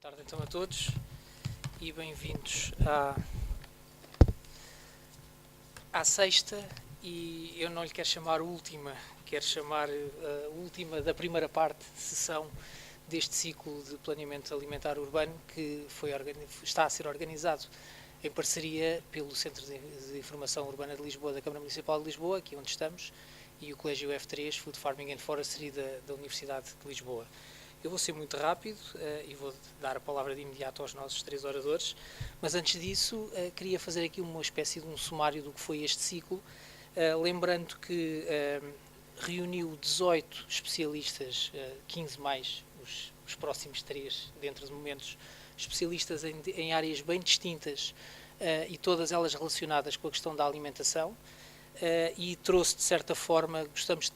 Boa tarde então a todos e bem-vindos à sexta, e eu não lhe quero chamar última, quero chamar a última da primeira parte, sessão deste ciclo de planeamento alimentar urbano que está a ser organizado em parceria pelo Centro de Informação Urbana de Lisboa da Câmara Municipal de Lisboa, aqui onde estamos, e o Colégio F3, Food Farming and Forestry da Universidade de Lisboa. Eu vou ser muito rápido e vou dar a palavra de imediato aos nossos três oradores, mas antes disso queria fazer aqui uma espécie de um sumário do que foi este ciclo, lembrando que reuniu 18 especialistas, 15 mais os próximos 3, dentro de momentos, especialistas em áreas bem distintas e todas elas relacionadas com a questão da alimentação, e trouxe, de certa forma, gostamos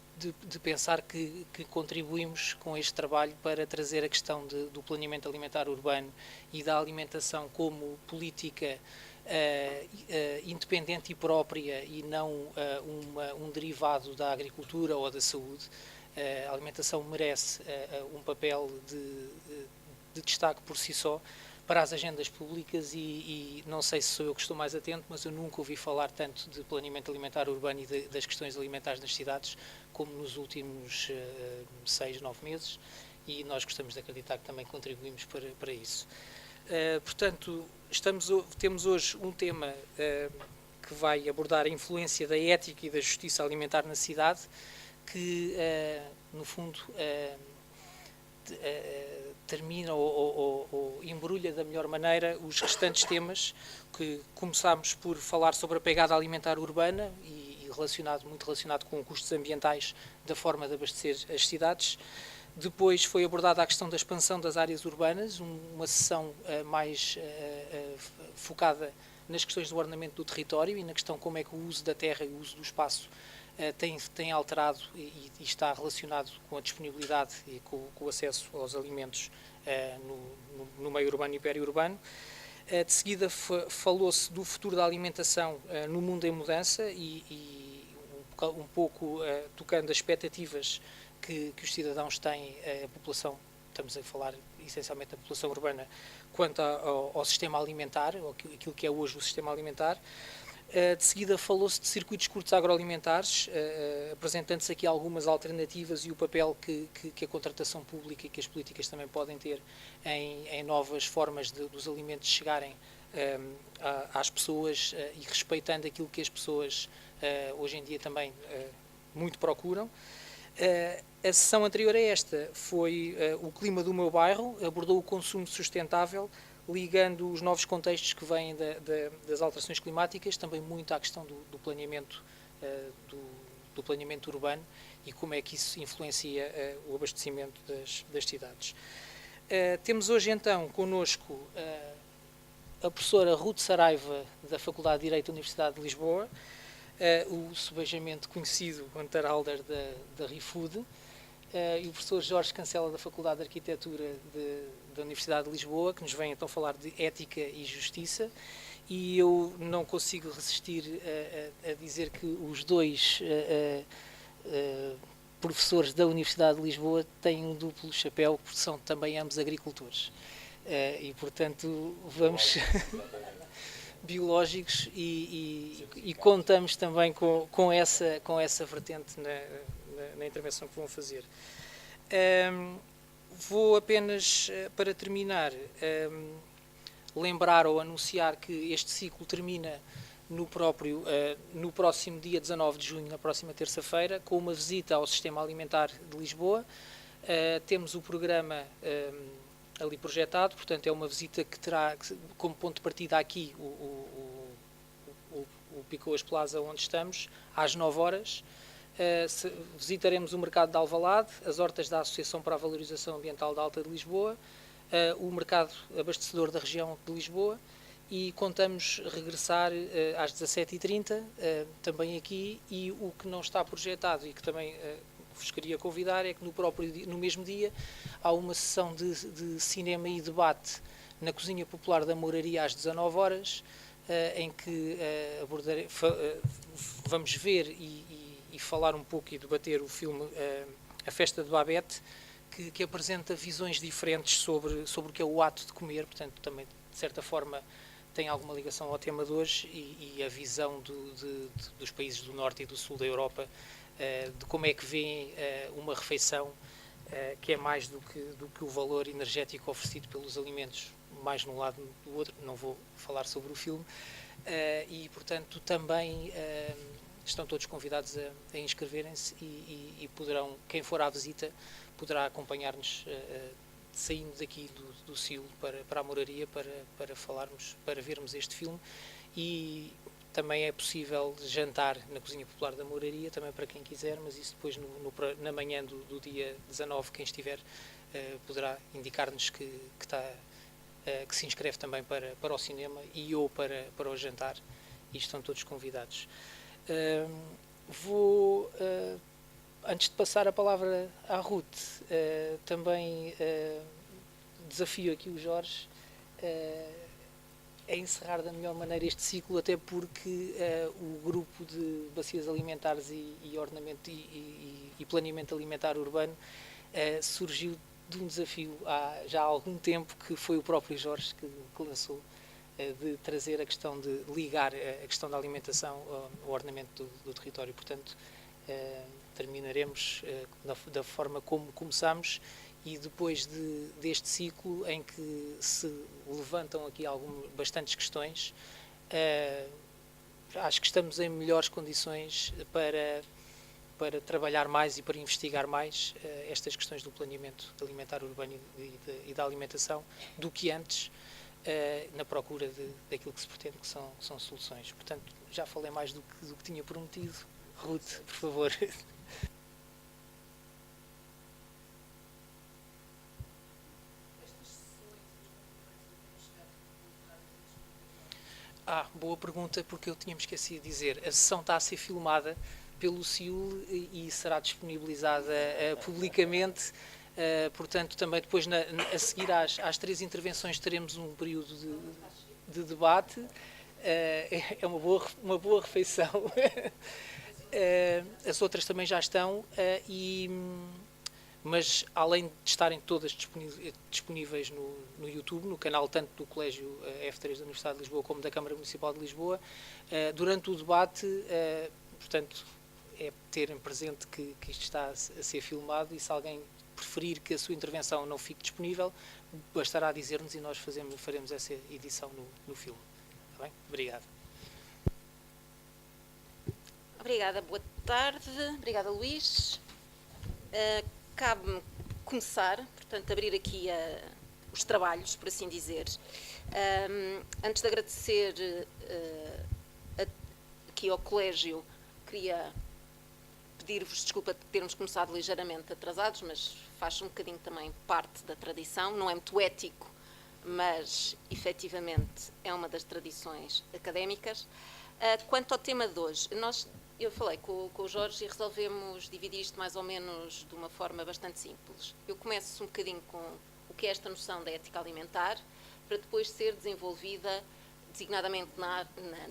de pensar que contribuímos com este trabalho para trazer a questão do planeamento alimentar urbano e da alimentação como política independente e própria e não um derivado da agricultura ou da saúde. A alimentação merece um papel de destaque por si só para as agendas públicas e não sei se sou eu que estou mais atento, mas eu nunca ouvi falar tanto de planeamento alimentar urbano e das questões alimentares nas cidades como nos últimos 6, 9 meses, e nós gostamos de acreditar que também contribuímos para isso. Portanto, temos hoje um tema que vai abordar a influência da ética e da justiça alimentar na cidade, que, no fundo, termina ou embrulha da melhor maneira os restantes temas, que começámos por falar sobre a pegada alimentar urbana e muito relacionado com custos ambientais da forma de abastecer as cidades. Depois foi abordada a questão da expansão das áreas urbanas, uma sessão mais focada nas questões do ordenamento do território e na questão como é que o uso da terra e o uso do espaço tem alterado e está relacionado com a disponibilidade e com o acesso aos alimentos no meio urbano e periurbano. De seguida falou-se do futuro da alimentação no mundo em mudança e um pouco tocando as expectativas que os cidadãos têm, a população, estamos a falar essencialmente da população urbana, quanto ao sistema alimentar, ou aquilo que é hoje o sistema alimentar. De seguida falou-se de circuitos curtos agroalimentares, apresentando-se aqui algumas alternativas e o papel que a contratação pública e que as políticas também podem ter em novas formas dos alimentos chegarem às pessoas e respeitando aquilo que as pessoas hoje em dia também muito procuram. A sessão anterior a esta foi o clima do meu bairro, abordou o consumo sustentável, ligando os novos contextos que vêm das alterações climáticas, também muito à questão do planeamento, do planeamento urbano e como é que isso influencia o abastecimento das cidades. Temos hoje então connosco a professora Ruth Saraiva, da Faculdade de Direito da Universidade de Lisboa, o subejamente conhecido Hunter-Alder da RIFUD, e o professor Jorge Cancela, da Faculdade de Arquitetura da Universidade de Lisboa, que nos vem então falar de ética e justiça, e eu não consigo resistir a dizer que os dois professores da Universidade de Lisboa têm um duplo chapéu, porque são também ambos agricultores, e portanto vamos... biológicos e contamos também com essa vertente na intervenção que vão fazer. Vou apenas, para terminar, lembrar ou anunciar que este ciclo termina no próximo dia 19 de junho, na próxima terça-feira, com uma visita ao Sistema Alimentar de Lisboa. Temos o programa ali projetado, portanto é uma visita que terá como ponto de partida aqui o Picoas Plaza, onde estamos, às 9 horas. Visitaremos o mercado de Alvalade, as hortas da Associação para a Valorização Ambiental da Alta de Lisboa, o mercado abastecedor da região de Lisboa, e contamos regressar às 17h30, também aqui, e o que não está projetado e que também vos queria convidar é que no mesmo dia há uma sessão de cinema e debate na Cozinha Popular da Mouraria às 19 horas, em que vamos ver e falar um pouco e debater o filme A Festa de Babette, que apresenta visões diferentes sobre o que é o ato de comer, portanto também de certa forma tem alguma ligação ao tema de hoje e a visão dos países do norte e do sul da Europa, de como é que veem uma refeição que é mais do que o valor energético oferecido pelos alimentos, mais num lado do outro. Não vou falar sobre o filme, e portanto também estão todos convidados a inscreverem-se e poderão, quem for à visita, poderá acompanhar-nos saindo daqui do Sil para a Moraria para falarmos, para vermos este filme. E também é possível jantar na Cozinha Popular da Moraria, também para quem quiser, mas isso depois na manhã do dia 19, quem estiver poderá indicar-nos que se inscreve também para o cinema ou para o jantar, e estão todos convidados. Antes de passar a palavra à Ruth, também desafio aqui o Jorge a encerrar da melhor maneira este ciclo, até porque o grupo de bacias alimentares e ordenamento e planeamento alimentar urbano surgiu de um desafio já há algum tempo, que foi o próprio Jorge que lançou, de trazer a questão de ligar a questão da alimentação ao ordenamento do território. Portanto, terminaremos da forma como começamos, e depois deste ciclo em que se levantam aqui bastantes questões, acho que estamos em melhores condições para trabalhar mais e para investigar mais estas questões do planeamento alimentar urbano e da alimentação do que antes, na procura daquilo que se pretende, que são soluções. Portanto, já falei mais do que tinha prometido. Ruth, por favor. Boa pergunta, porque eu tinha-me esquecido de dizer. A sessão está a ser filmada pelo CIUL e será disponibilizada publicamente. Portanto, também depois, a seguir às 3 intervenções, teremos um período de debate. É uma boa refeição. As outras também já estão, mas além de estarem todas disponíveis no YouTube, no canal tanto do Colégio F3 da Universidade de Lisboa como da Câmara Municipal de Lisboa, durante o debate, portanto, é terem presente que isto está a ser filmado, e se alguém preferir que a sua intervenção não fique disponível, bastará dizer-nos e nós faremos essa edição no filme. Está bem? Obrigado. Obrigada, boa tarde. Obrigada, Luís. Cabe-me começar, portanto, abrir aqui os trabalhos, por assim dizer. Antes de agradecer aqui ao Colégio, queria pedir-vos desculpa de termos começado ligeiramente atrasados, mas faz um bocadinho também parte da tradição. Não é muito ético, mas efetivamente é uma das tradições académicas. Quanto ao tema de hoje, eu falei com o Jorge e resolvemos dividir isto mais ou menos de uma forma bastante simples. Eu começo um bocadinho com o que é esta noção da ética alimentar, para depois ser desenvolvida designadamente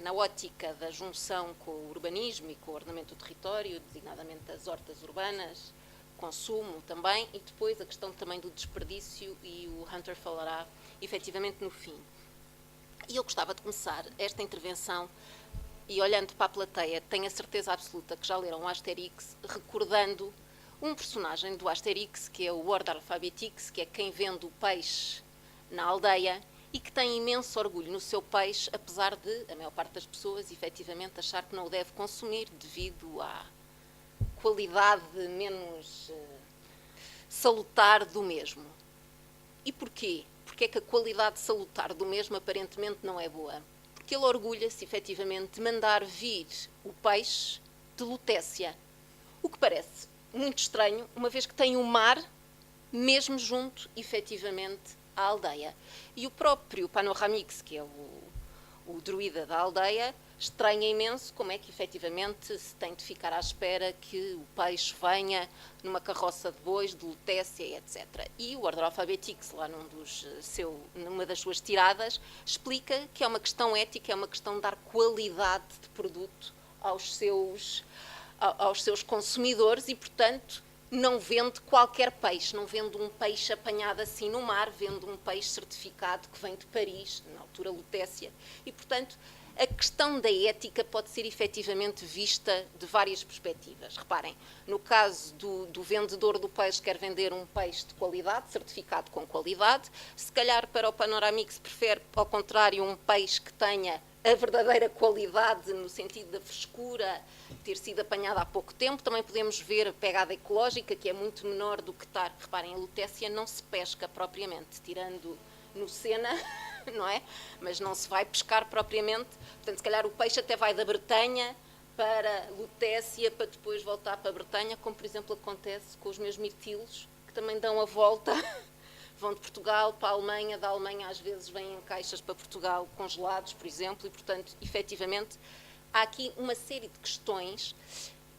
na ótica da junção com o urbanismo e com o ordenamento do território, designadamente das hortas urbanas, consumo também, e depois a questão também do desperdício, e o Hunter falará efetivamente no fim. E eu gostava de começar esta intervenção, e olhando para a plateia, tenho a certeza absoluta que já leram o Asterix, recordando um personagem do Asterix, que é o Ordalfabetix, que é quem vende o peixe na aldeia e que tem imenso orgulho no seu peixe, apesar de a maior parte das pessoas, efetivamente, achar que não o deve consumir devido à qualidade menos salutar do mesmo. E porquê? Porque é que a qualidade salutar do mesmo aparentemente não é boa? Porque ele orgulha-se, efetivamente, de mandar vir o peixe de Lutécia. O que parece muito estranho, uma vez que tem o mar mesmo junto, efetivamente, à aldeia. E o próprio Panoramix, que é o druida da aldeia, estranha imenso como é que, efetivamente, se tem de ficar à espera que o peixe venha numa carroça de bois, de Lutécia, etc. E o Ordalfabetix, lá numa das suas tiradas, explica que é uma questão ética, é uma questão de dar qualidade de produto aos seus consumidores e, portanto, não vende qualquer peixe, não vende um peixe apanhado assim no mar, vende um peixe certificado que vem de Paris, na altura Lutécia, e, portanto, a questão da ética pode ser efetivamente vista de várias perspectivas. Reparem, no caso do vendedor do peixe, quer vender um peixe de qualidade, certificado com qualidade, se calhar para o Panoramix prefere, ao contrário, um peixe que tenha a verdadeira qualidade no sentido da frescura, ter sido apanhada há pouco tempo. Também podemos ver a pegada ecológica, que é muito menor do que estar. Reparem, a Lutécia não se pesca propriamente, tirando no Sena, não é? Mas não se vai pescar propriamente. Portanto, se calhar o peixe até vai da Bretanha para Lutécia, para depois voltar para a Bretanha, como por exemplo acontece com os meus mirtilos, que também dão a volta. Vão de Portugal para a Alemanha, da Alemanha às vezes vêm em caixas para Portugal congelados, por exemplo, e, portanto, efetivamente, há aqui uma série de questões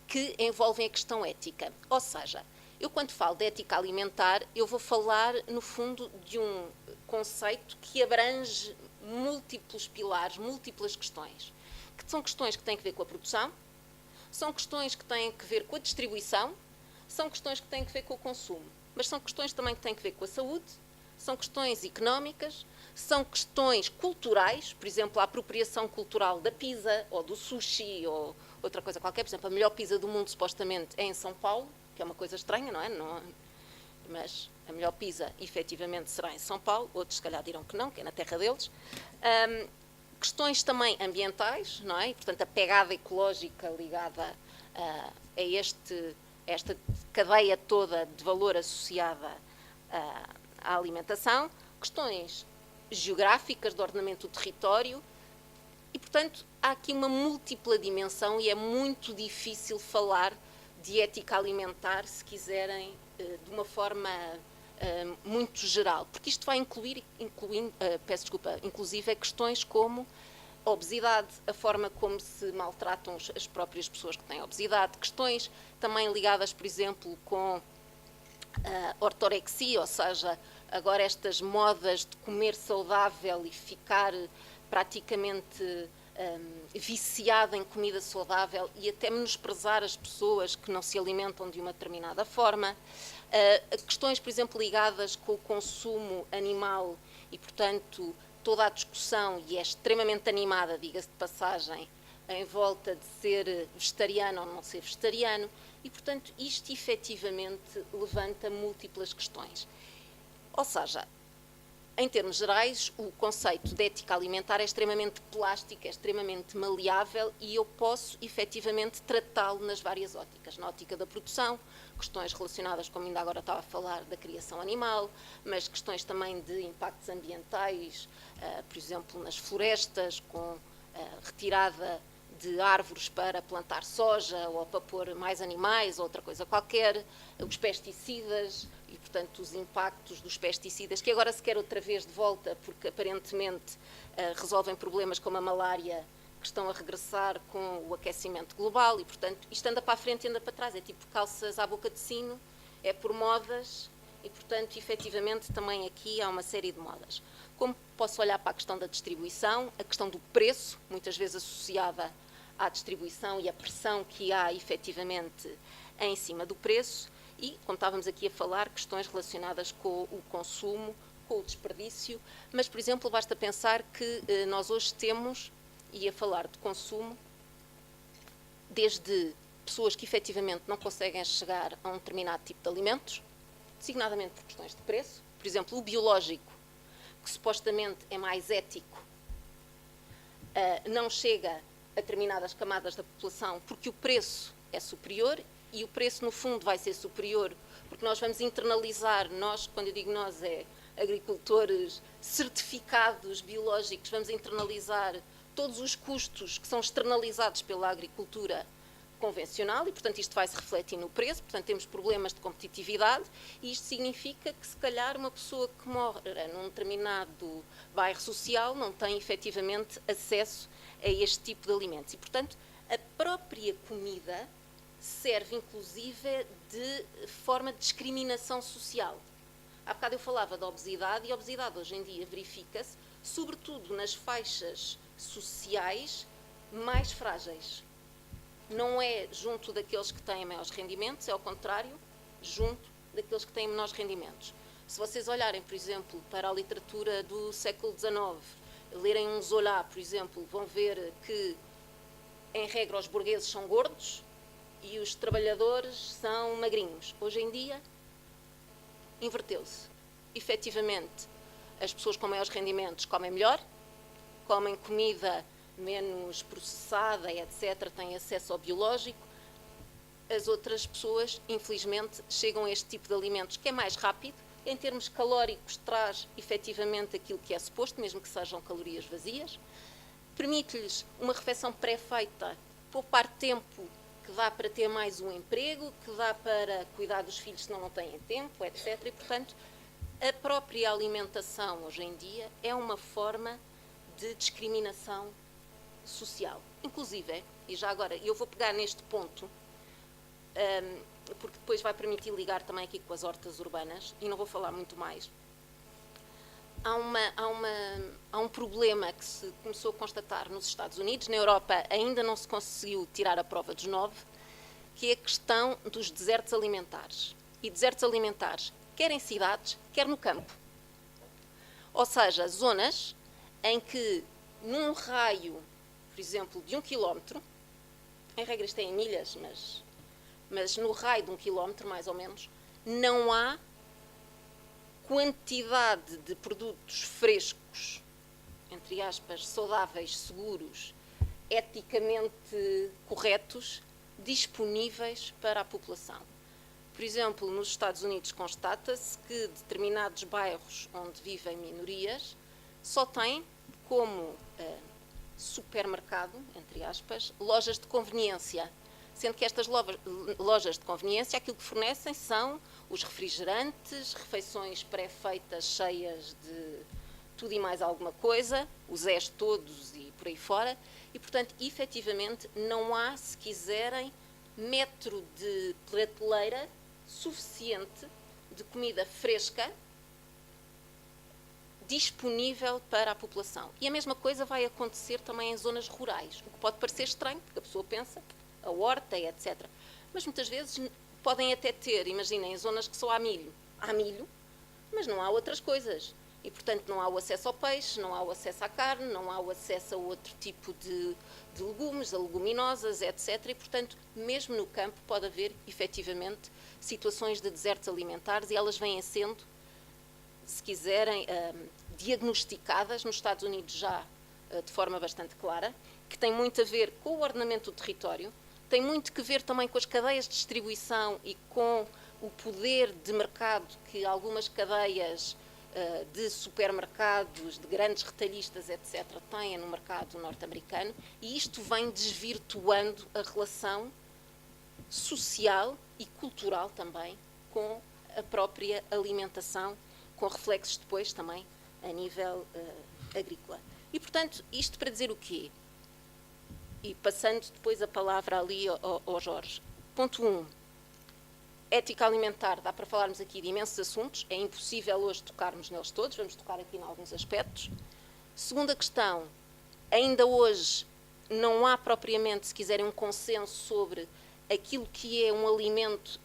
que envolvem a questão ética. Ou seja, eu quando falo de ética alimentar, eu vou falar, no fundo, de um conceito que abrange múltiplos pilares, múltiplas questões, que são questões que têm a ver com a produção, são questões que têm a ver com a distribuição, são questões que têm a ver com o consumo. Mas são questões também que têm a ver com a saúde, são questões económicas, são questões culturais, por exemplo, a apropriação cultural da pizza ou do sushi ou outra coisa qualquer. Por exemplo, a melhor pizza do mundo, supostamente, é em São Paulo, que é uma coisa estranha, não é? Mas a melhor pizza, efetivamente, será em São Paulo. Outros, se calhar, dirão que não, que é na terra deles. Questões também ambientais, não é? E, portanto, a pegada ecológica ligada a esta cadeia toda de valor associada à alimentação, questões geográficas de ordenamento do território e, portanto, há aqui uma múltipla dimensão e é muito difícil falar de ética alimentar, se quiserem, de uma forma muito geral, porque isto vai inclusive questões como a obesidade, a forma como se maltratam as próprias pessoas que têm obesidade, questões também ligadas, por exemplo, com a ortorexia, ou seja, agora estas modas de comer saudável e ficar praticamente viciado em comida saudável e até menosprezar as pessoas que não se alimentam de uma determinada forma. Questões, por exemplo, ligadas com o consumo animal e, portanto, toda a discussão, e é extremamente animada, diga-se de passagem, em volta de ser vegetariano ou não ser vegetariano, e, portanto, isto efetivamente levanta múltiplas questões. Ou seja, em termos gerais, o conceito de ética alimentar é extremamente plástico, é extremamente maleável e eu posso efetivamente tratá-lo nas várias óticas. Na ótica da produção, questões relacionadas, como ainda agora estava a falar, da criação animal, mas questões também de impactos ambientais, por exemplo, nas florestas, com retirada de árvores para plantar soja ou para pôr mais animais ou outra coisa qualquer, os pesticidas e, portanto, os impactos dos pesticidas, que agora se quer outra vez de volta, porque aparentemente resolvem problemas como a malária, que estão a regressar com o aquecimento global e, portanto, isto anda para a frente e anda para trás. É tipo calças à boca de sino, é por modas e, portanto, efetivamente, também aqui há uma série de modas. Como posso olhar para a questão da distribuição, a questão do preço, muitas vezes associada à distribuição e à pressão que há, efetivamente, em cima do preço e, como estávamos aqui a falar, questões relacionadas com o consumo, com o desperdício, mas, por exemplo, basta pensar que nós hoje temos, e a falar de consumo, desde pessoas que efetivamente não conseguem chegar a um determinado tipo de alimentos, designadamente por questões de preço, por exemplo, o biológico, que supostamente é mais ético, não chega a determinadas camadas da população porque o preço é superior e o preço, no fundo, vai ser superior porque nós vamos internalizar, nós, quando eu digo nós, é agricultores certificados biológicos, vamos internalizar todos os custos que são externalizados pela agricultura convencional e, portanto, isto vai se refletir no preço, portanto, temos problemas de competitividade e isto significa que, se calhar, uma pessoa que mora num determinado bairro social não tem, efetivamente, acesso a este tipo de alimentos. E, portanto, a própria comida serve, inclusive, de forma de discriminação social. Há bocado eu falava da obesidade e a obesidade, hoje em dia, verifica-se, sobretudo nas faixas sociais mais frágeis. Não é junto daqueles que têm maiores rendimentos, é ao contrário, junto daqueles que têm menores rendimentos. Se vocês olharem, por exemplo, para a literatura do século XIX, lerem um Zola, por exemplo, vão ver que, em regra, os burgueses são gordos e os trabalhadores são magrinhos. Hoje em dia, inverteu-se. Efetivamente, as pessoas com maiores rendimentos comem melhor, comem comida menos processada, etc., têm acesso ao biológico. As outras pessoas, infelizmente, chegam a este tipo de alimentos que é mais rápido, em termos calóricos traz efetivamente aquilo que é suposto, mesmo que sejam calorias vazias, permite-lhes uma refeição pré-feita, poupar tempo que dá para ter mais um emprego, que dá para cuidar dos filhos se não têm tempo, etc. E, portanto, a própria alimentação hoje em dia é uma forma de discriminação social. Inclusive, e já agora, eu vou pegar neste ponto, porque depois vai permitir ligar também aqui com as hortas urbanas, e não vou falar muito mais. Há um problema que se começou a constatar nos Estados Unidos, na Europa ainda não se conseguiu tirar a prova dos 9, que é a questão dos desertos alimentares. E desertos alimentares, quer em cidades, quer no campo. Ou seja, zonas em que, num raio, por exemplo, de 1 quilómetro, em regra isto é em milhas, mas no raio de 1 quilómetro, mais ou menos, não há quantidade de produtos frescos, entre aspas, saudáveis, seguros, eticamente corretos, disponíveis para a população. Por exemplo, nos Estados Unidos constata-se que determinados bairros onde vivem minorias só têm como supermercado, entre aspas, lojas de conveniência, sendo que estas lojas de conveniência aquilo que fornecem são os refrigerantes, refeições pré-feitas cheias de tudo e mais alguma coisa, os Zés todos e por aí fora, e, portanto, efetivamente, não há, se quiserem, metro de prateleira suficiente de comida fresca disponível para a população. E a mesma coisa vai acontecer também em zonas rurais, o que pode parecer estranho, porque a pessoa pensa a horta, etc. Mas muitas vezes podem até ter, imaginem, em zonas que só há milho, mas não há outras coisas. E, portanto, não há o acesso ao peixe, não há o acesso à carne, não há o acesso a outro tipo de legumes, a leguminosas, etc. E, portanto, mesmo no campo pode haver, efetivamente, situações de desertos alimentares e elas vêm sendo, se quiserem, diagnosticadas nos Estados Unidos já de forma bastante clara, que tem muito a ver com o ordenamento do território, tem muito que ver também com as cadeias de distribuição e com o poder de mercado que algumas cadeias de supermercados, de grandes retalhistas, etc., têm no mercado norte-americano, e isto vem desvirtuando a relação social e cultural também com a própria alimentação, com reflexos depois também a nível agrícola. E, portanto, isto para dizer o quê? E passando depois a palavra ali ao Jorge. Ponto 1. Ética alimentar, dá para falarmos aqui de imensos assuntos, é impossível hoje tocarmos neles todos, vamos tocar aqui em alguns aspectos. Segunda questão, ainda hoje não há propriamente, se quiserem, um consenso sobre aquilo que é um alimento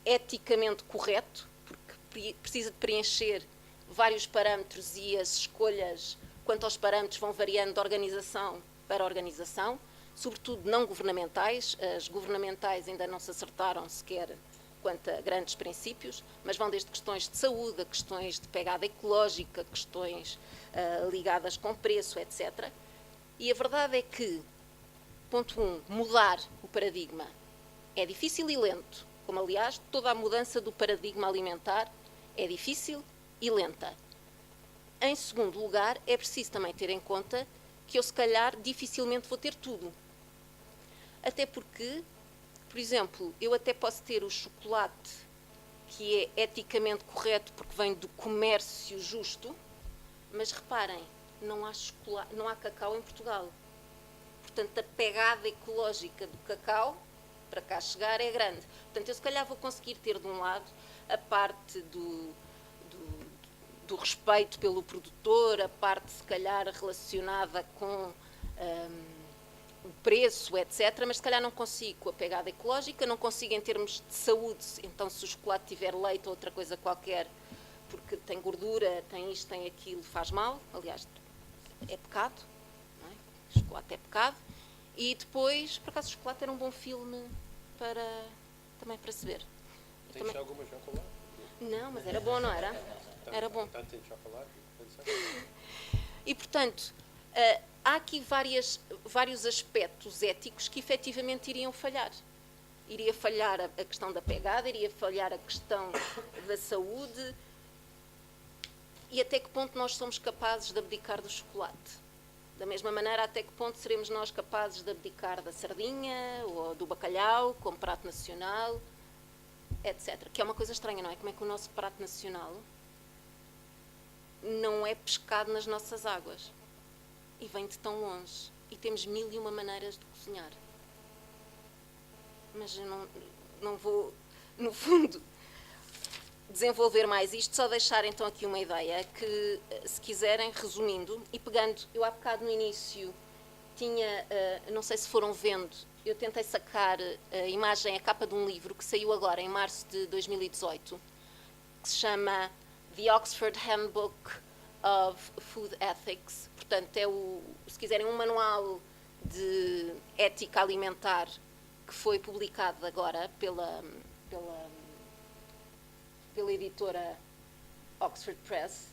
eticamente correto, porque precisa de preencher vários parâmetros e as escolhas quanto aos parâmetros vão variando de organização para organização, sobretudo não governamentais. As governamentais ainda não se acertaram sequer quanto a grandes princípios, mas vão desde questões de saúde, a questões de pegada ecológica, questões ligadas com preço, etc. E a verdade é que, ponto 1, mudar o paradigma é difícil e lento, como aliás toda a mudança do paradigma alimentar é difícil e lenta. Em segundo lugar, é preciso também ter em conta que eu, se calhar, dificilmente vou ter tudo. Até porque, por exemplo, eu até posso ter o chocolate que é eticamente correto porque vem do comércio justo, mas reparem, não há cacau em Portugal. Portanto, a pegada ecológica do cacau para cá chegar é grande. Portanto, eu se calhar vou conseguir ter de um lado a parte do respeito pelo produtor, a parte se calhar relacionada com o preço, etc., mas se calhar não consigo com a pegada ecológica, não consigo em termos de saúde, então se o chocolate tiver leite ou outra coisa qualquer, porque tem gordura, tem isto, tem aquilo, faz mal, aliás, é pecado, não é? O chocolate é pecado, e depois, por acaso, o chocolate era um bom filme também para se ver. Tens também alguma chocolate? Não, mas era bom, não era? Era bom. Tanto em chocolate. E, portanto, há aqui vários aspectos éticos que efetivamente iriam falhar. Iria falhar a questão da pegada, iria falhar a questão da saúde e até que ponto nós somos capazes de abdicar do chocolate. Da mesma maneira, até que ponto seremos nós capazes de abdicar da sardinha ou do bacalhau como prato nacional, etc. Que é uma coisa estranha, não é? Como é que o nosso prato nacional não é pescado nas nossas águas e vem de tão longe e temos 1001 maneiras de cozinhar. Mas eu não vou, no fundo, desenvolver mais isto, só deixar então aqui uma ideia que, se quiserem, resumindo e pegando, eu há bocado no início tinha, não sei se foram vendo, eu tentei sacar a imagem, a capa de um livro que saiu agora em março de 2018, que se chama The Oxford Handbook of Food Ethics. Portanto, é se quiserem, um manual de ética alimentar que foi publicado agora pela editora Oxford Press,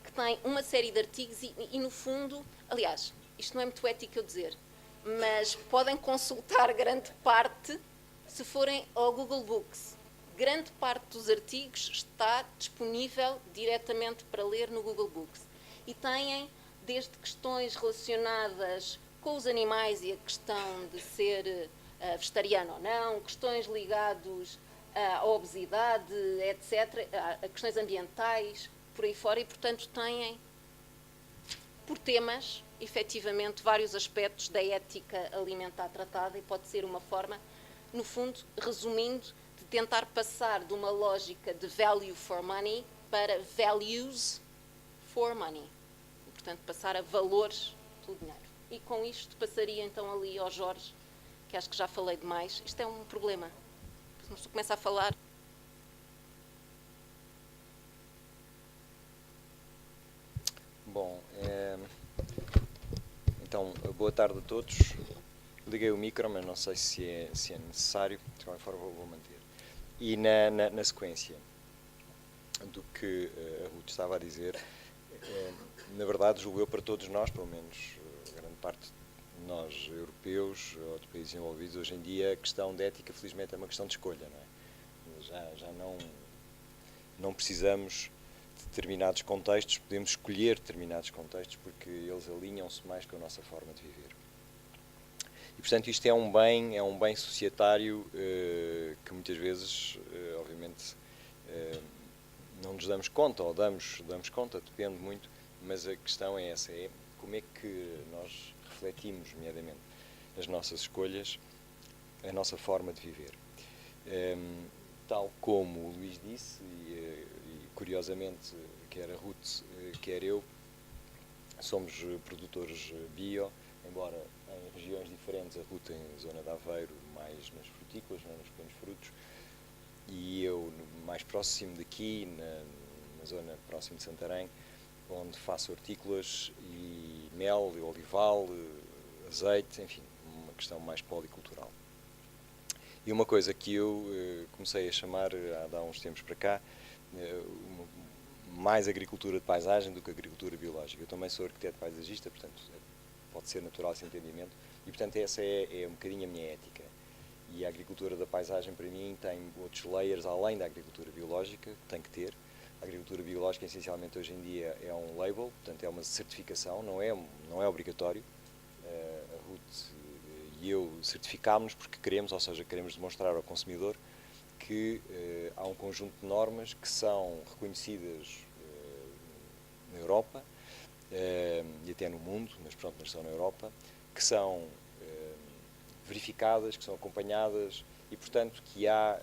que tem uma série de artigos e no fundo, aliás, isto não é muito ético eu dizer, mas podem consultar grande parte se forem ao Google Books. Grande parte dos artigos está disponível diretamente para ler no Google Books. E têm desde questões relacionadas com os animais e a questão de ser vegetariano ou não, questões ligadas à obesidade, etc., a questões ambientais, por aí fora, e, portanto, têm, por temas, efetivamente, vários aspectos da ética alimentar tratada e pode ser uma forma, no fundo, resumindo, de tentar passar de uma lógica de value for money para values for money. E, portanto, passar a valores pelo dinheiro. E com isto passaria então ali ao Jorge, que acho que já falei demais. Isto é um problema. Se uma pessoa começa a falar... Bom, então, boa tarde a todos. Liguei o micro, mas não sei se é necessário, de qualquer forma vou manter. E na sequência do que a Ruth estava a dizer, na verdade, julgo eu para todos nós, pelo menos grande parte de nós europeus ou de países envolvidos, hoje em dia a questão da ética, felizmente, é uma questão de escolha, não é? Já não precisamos de determinados contextos, podemos escolher determinados contextos porque eles alinham-se mais com a nossa forma de viver. E, portanto, isto é um bem societário que muitas vezes, obviamente, não nos damos conta, ou damos conta, depende muito, mas a questão é essa, é como é que nós refletimos, nomeadamente, as nossas escolhas, a nossa forma de viver. Tal como o Luís disse, e curiosamente, quer a Ruth, quer eu, somos produtores bio, embora em regiões diferentes, a Ruth em zona de Aveiro, mais nas frutícolas, nos pequenos frutos, e eu mais próximo daqui, na zona próxima de Santarém, onde faço hortícolas e mel, e olival, azeite, enfim, uma questão mais policultural. E uma coisa que eu comecei a chamar há uns tempos para cá, mais agricultura de paisagem do que agricultura biológica. Eu também sou arquiteto paisagista, portanto, pode ser natural esse entendimento, e portanto essa é um bocadinho a minha ética. E a agricultura da paisagem, para mim, tem outros layers além da agricultura biológica, que tem que ter. A agricultura biológica, essencialmente, hoje em dia, é um label, portanto, é uma certificação, não é obrigatório. A Ruth e eu certificámos-nos porque queremos, ou seja, queremos demonstrar ao consumidor que há um conjunto de normas que são reconhecidas na Europa e até no mundo, mas pronto, mas são na Europa, que são verificadas, que são acompanhadas e, portanto, que há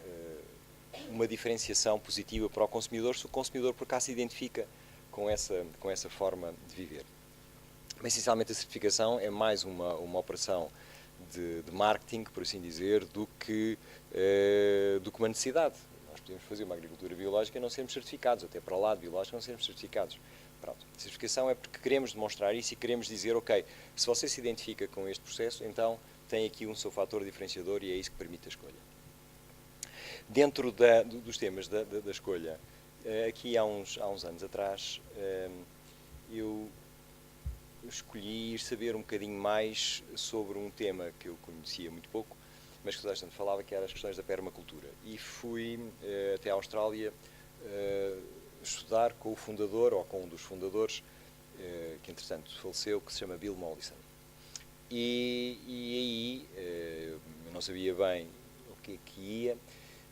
uma diferenciação positiva para o consumidor se o consumidor por cá se identifica com essa forma de viver. Mas, essencialmente, a certificação é mais uma operação de marketing, por assim dizer, do que uma necessidade. Nós podemos fazer uma agricultura biológica e não sermos certificados, até para lá de biológica não sermos certificados. Pronto. A certificação é porque queremos demonstrar isso e queremos dizer, ok, se você se identifica com este processo, então tem aqui um seu fator diferenciador e é isso que permite a escolha. Dentro dos temas da escolha, aqui há uns anos atrás, eu escolhi ir saber um bocadinho mais sobre um tema que eu conhecia muito pouco, mas que toda a gente falava, que eram as questões da permacultura. E fui até à Austrália estudar com o fundador, ou com um dos fundadores, que entretanto faleceu, que se chama Bill Mollison. E aí eu não sabia bem o que é que ia,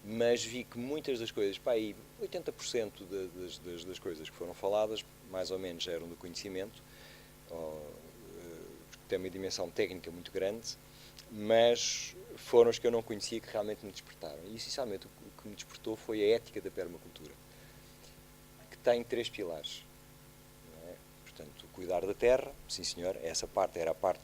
mas vi que muitas das coisas, aí 80% das coisas que foram faladas, mais ou menos eram do conhecimento, tem uma dimensão técnica muito grande, mas foram os que eu não conhecia que realmente me despertaram. E, essencialmente, o que me despertou foi a ética da permacultura, que tem 3 pilares. Não é? Portanto, cuidar da terra, sim senhor, essa parte era a parte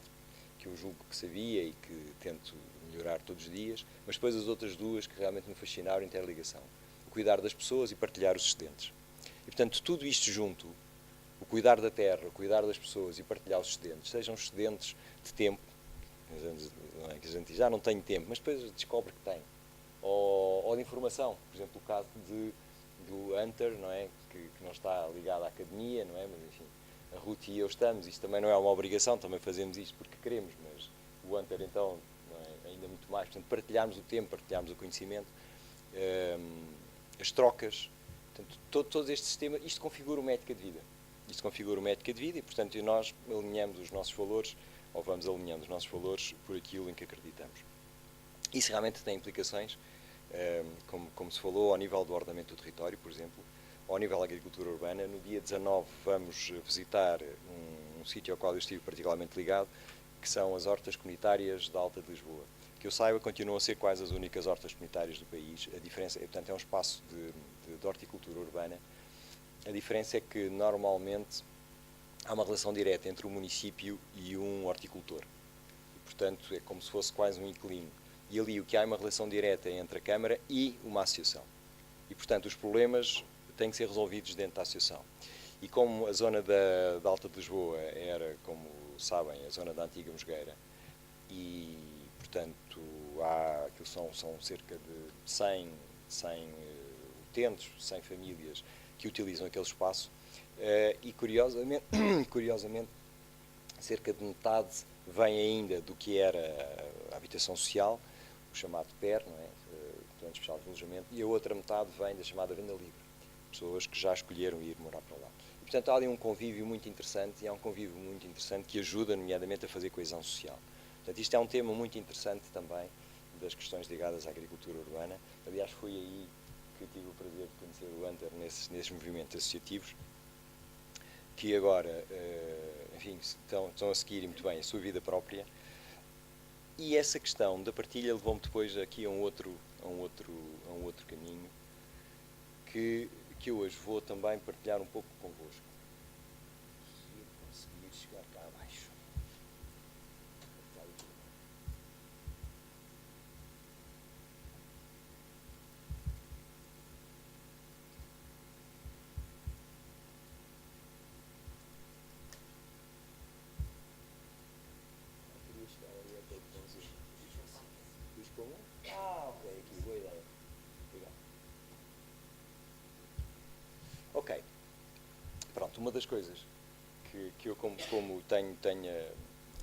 que eu julgo que sabia e que tento melhorar todos os dias, mas depois as outras 2 que realmente me fascinaram, a interligação. O cuidar das pessoas e partilhar os excedentes. E, portanto, tudo isto junto, o cuidar da terra, o cuidar das pessoas e partilhar os excedentes, sejam excedentes de tempo, que a gente diz, não tenho tempo, mas depois descobre que tem, ou de informação, por exemplo, o caso do Hunter, não é? Que não está ligado à academia, não é? Mas enfim, a Ruth e eu estamos, isto também não é uma obrigação, também fazemos isto porque queremos, mas o Hunter então, não é? Ainda muito mais, portanto, partilharmos o tempo, partilharmos o conhecimento, as trocas, portanto, todo este sistema, isto configura uma ética de vida. Isto configura uma ética de vida e, portanto, nós alinhamos os nossos valores, ou vamos alinhando os nossos valores por aquilo em que acreditamos. Isso realmente tem implicações, como se falou, ao nível do ordenamento do território, por exemplo, ao nível da agricultura urbana. No dia 19 vamos visitar um sítio ao qual eu estive particularmente ligado, que são as hortas comunitárias da Alta de Lisboa. Que eu saiba, continuam a ser quase as únicas hortas comunitárias do país. A diferença, portanto, é um espaço de horticultura urbana. A diferença é que, normalmente, há uma relação direta entre o município e um horticultor. E, portanto, é como se fosse quase um inquilino. E ali o que há é uma relação direta entre a Câmara e uma associação. E, portanto, os problemas têm que ser resolvidos dentro da associação. E como a zona da Alta de Lisboa era, como sabem, a zona da antiga Mosgueira, e, portanto, aquilo são cerca de 100 utentes, 100 famílias que utilizam aquele espaço, e curiosamente, cerca de metade vem ainda do que era a habitação social, o chamado PER, não é? Plano Especial de Alojamento, e a outra metade vem da chamada venda livre, pessoas que já escolheram ir morar para lá. E, portanto, há ali um convívio muito interessante, e é um convívio muito interessante que ajuda, nomeadamente, a fazer coesão social. Portanto, isto é um tema muito interessante também, das questões ligadas à agricultura urbana. Aliás, foi aí que eu tive o prazer de conhecer o Hunter nesses movimentos associativos, que agora, enfim, estão a seguir muito bem a sua vida própria. E essa questão da partilha levou-me depois aqui a um outro caminho que eu hoje vou também partilhar um pouco convosco. Se eu conseguir chegar cá abaixo. Ok, aqui, boa ideia. Obrigado. Ok. Pronto, uma das coisas que eu como tenho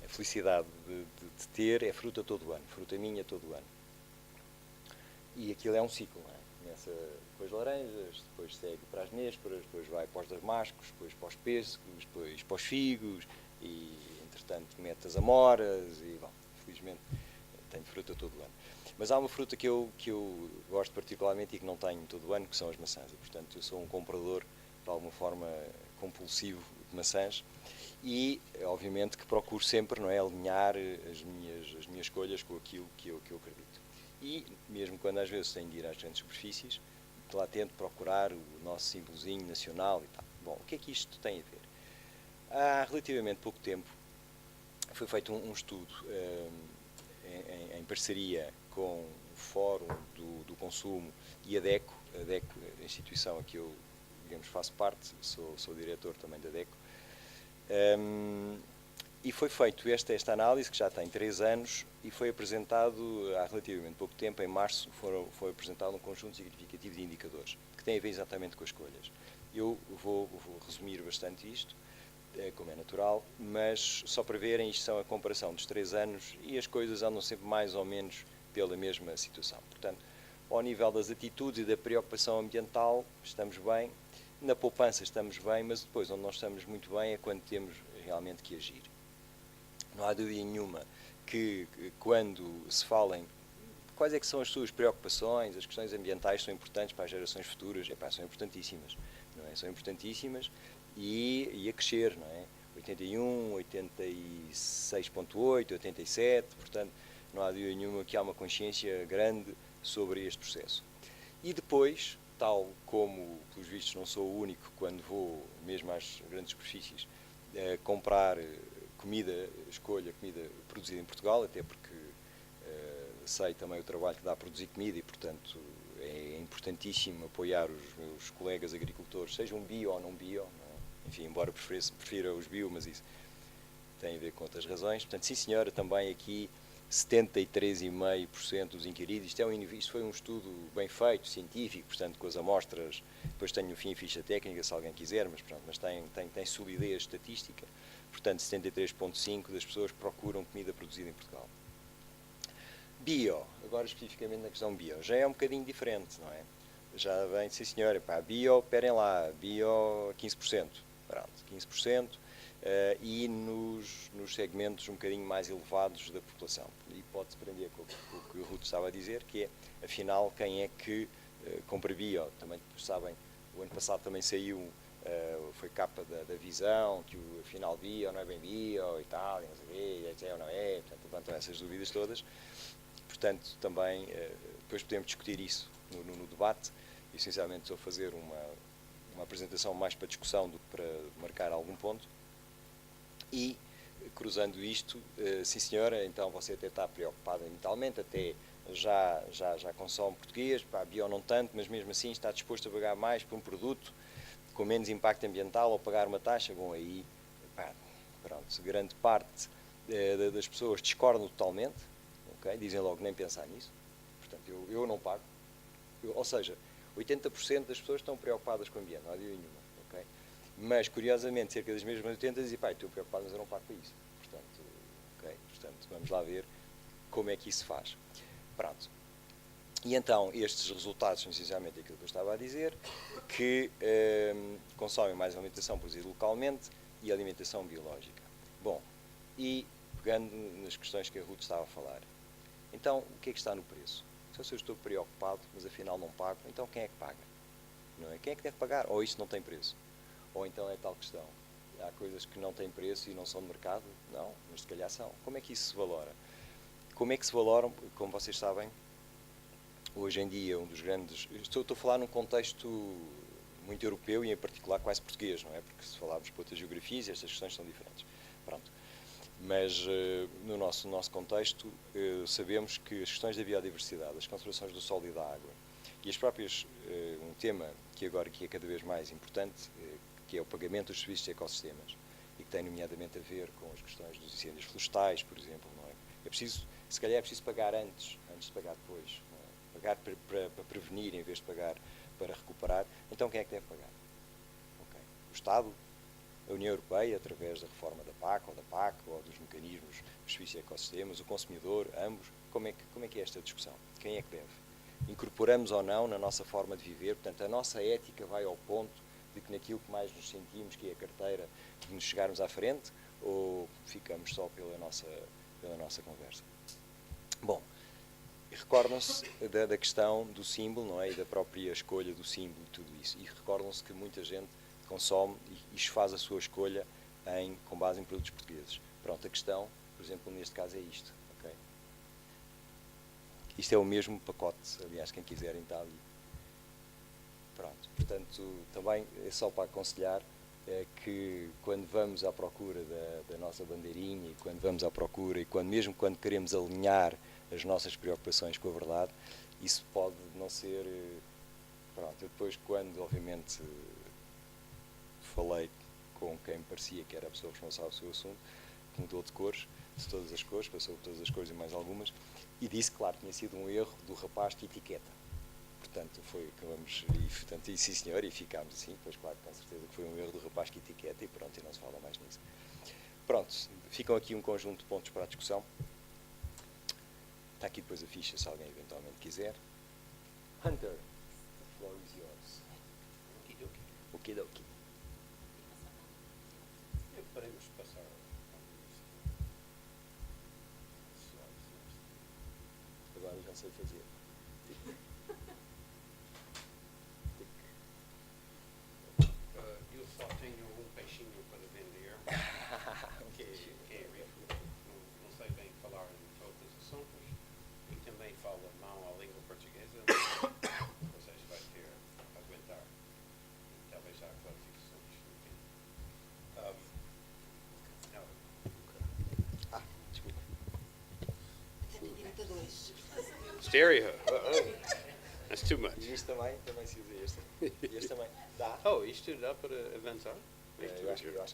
a felicidade de ter é fruta todo o ano, fruta minha todo o ano. E aquilo é um ciclo, não é? Começa com as laranjas, depois segue para as nésperas, depois vai para os damascos, depois para os pêssegos, depois para os figos e, entretanto, mete as amoras e, bom, felizmente tenho fruta todo o ano. Mas há uma fruta que eu gosto particularmente e que não tenho todo o ano, que são as maçãs. E, portanto, eu sou um comprador, de alguma forma, compulsivo de maçãs e, obviamente, que procuro sempre, não é, alinhar as minhas escolhas com aquilo que eu acredito. E, mesmo quando às vezes tenho de ir às grandes superfícies, lá tento procurar o nosso símbolozinho nacional e tal. Bom, o que é que isto tem a ver? Há relativamente pouco tempo foi feito um estudo em parceria com o Fórum do Consumo e a DECO, a instituição a que eu, digamos, faço parte, sou diretor também da DECO, e foi feito esta análise, que já tem 3 anos, e foi apresentado há relativamente pouco tempo, em março, foi apresentado um conjunto significativo de indicadores, que tem a ver exatamente com as escolhas. Eu vou resumir bastante isto, como é natural, mas só para verem, isto são a comparação dos 3 anos e as coisas andam sempre mais ou menos pela mesma situação. Portanto, ao nível das atitudes e da preocupação ambiental, estamos bem, na poupança estamos bem, mas depois onde nós estamos muito bem é quando temos realmente que agir. Não há dúvida nenhuma que quando se fala em quais é que são as suas preocupações, as questões ambientais são importantes para as gerações futuras, são importantíssimas, não é? São importantíssimas e a crescer, não é? 81, 86,8, 87, portanto, não há dúvida nenhuma que há uma consciência grande sobre este processo. E depois, tal como, pelos vistos, não sou o único, quando vou mesmo às grandes superfícies, comprar comida, escolha comida produzida em Portugal, até porque sei também o trabalho que dá a produzir comida e, portanto, é importantíssimo apoiar os meus colegas agricultores, sejam bio ou não bio, não é? Enfim, embora prefira os bio, mas isso tem a ver com outras razões. Portanto, sim senhora, também aqui 73,5% dos inquiridos, isto foi um estudo bem feito, científico, portanto, com as amostras, depois tenho, enfim, a ficha técnica, se alguém quiser, mas pronto, mas tem solidez estatística, portanto, 73,5% das pessoas procuram comida produzida em Portugal. Bio, agora especificamente na questão bio, já é um bocadinho diferente, não é? Já vem, sim senhora, bio, esperem lá, bio 15%, pronto, 15%, e nos segmentos um bocadinho mais elevados da população. E pode-se prender com o que o Ruth estava a dizer, que é, afinal, quem é que compra bio? Também sabem, o ano passado também saiu, foi capa da Visão, que afinal bio não é bem bio e tal, e não sei o quê, é ou não é, portanto, levantam essas dúvidas todas. Portanto, também, depois podemos discutir isso no debate. Essencialmente, estou a fazer uma apresentação mais para discussão do que para marcar algum ponto. E, cruzando isto, sim senhora, então você até está preocupado ambientalmente, até já consome português, bio não tanto, mas mesmo assim está disposto a pagar mais por um produto com menos impacto ambiental ou pagar uma taxa. Bom, aí, pronto, grande parte das pessoas discordam totalmente, okay? Dizem logo nem pensar nisso, portanto eu não pago, ou seja, 80% das pessoas estão preocupadas com o ambiente, não há dúvida nenhuma. Okay? Mas, curiosamente, cerca das mesmas 80 dizem, estou preocupado, mas eu não pago para isso. Portanto, vamos lá ver como é que isso se faz. Pronto. E então, estes resultados são essencialmente aquilo que eu estava a dizer, que consomem mais alimentação produzida localmente e alimentação biológica. Bom, e pegando nas questões que a Ruth estava a falar, então, o que é que está no preço? Se eu estou preocupado, mas afinal não pago, então quem é que paga? Não é? Quem é que deve pagar? Ou isso não tem preço? Ou então é tal questão. Há coisas que não têm preço e não são de mercado? Não, mas se calhar são. Como é que isso se valora? Como é que se valoram? Como vocês sabem, hoje em dia um dos grandes... Estou a falar num contexto muito europeu e em particular quase português, não é? Porque se falarmos para outras geografias, estas questões são diferentes. Pronto. Mas no nosso contexto sabemos que as questões da biodiversidade, as conservações do solo e da água e as próprias, um tema que agora que é cada vez mais importante, que é o pagamento dos serviços de ecossistemas e que tem nomeadamente a ver com as questões dos incêndios florestais, por exemplo, não é? Se calhar é preciso pagar antes de pagar depois, não é? Pagar para prevenir em vez de pagar para recuperar. Então quem é que deve pagar? Okay. O Estado? A União Europeia, através da reforma da PAC ou dos mecanismos dos serviços de ecossistemas, o consumidor, ambos, como é que é esta discussão? Quem é que deve? Incorporamos ou não na nossa forma de viver, portanto, a nossa ética vai ao ponto de que naquilo que mais nos sentimos, que é a carteira, de nos chegarmos à frente, ou ficamos só pela nossa conversa? Bom, recordam-se da questão do símbolo, não é? E da própria escolha do símbolo e tudo isso. E recordam-se que muita gente consome e faz a sua escolha com base em produtos portugueses. Pronto, a questão, por exemplo, neste caso é isto. Okay? Isto é o mesmo pacote, aliás, quem quiser está ali. Pronto, portanto, também é só para aconselhar, que quando vamos à procura da nossa bandeirinha, e quando vamos à procura, e mesmo quando queremos alinhar as nossas preocupações com a verdade, isso pode não ser... Pronto, eu depois, quando obviamente falei com quem me parecia que era a pessoa responsável pelo seu assunto, que mudou de cores, de todas as cores, passou por todas as cores e mais algumas, e disse que, claro, tinha sido um erro do rapaz de etiqueta. Portanto, acabamos, e sim senhor, e ficámos assim, pois claro, com certeza que foi um erro do rapaz que etiqueta, e pronto, e não se fala mais nisso. Pronto, ficam aqui um conjunto de pontos para a discussão. Está aqui depois a ficha, se alguém eventualmente quiser. Hunter, the floor is yours. Okidoki. Podemos passar. Agora já sei fazer. Eu só tenho um peixinho para vender, que é Refood. Não sei bem falar em outros assuntos e também falo mal a língua portuguesa. Vocês vão ter que aguentar. Talvez há clarificações. Desculpa. Stereo. That's too much. E este também se usa este. Este também. Dá? Oh, isto dá para avançar? Eu acho que dá.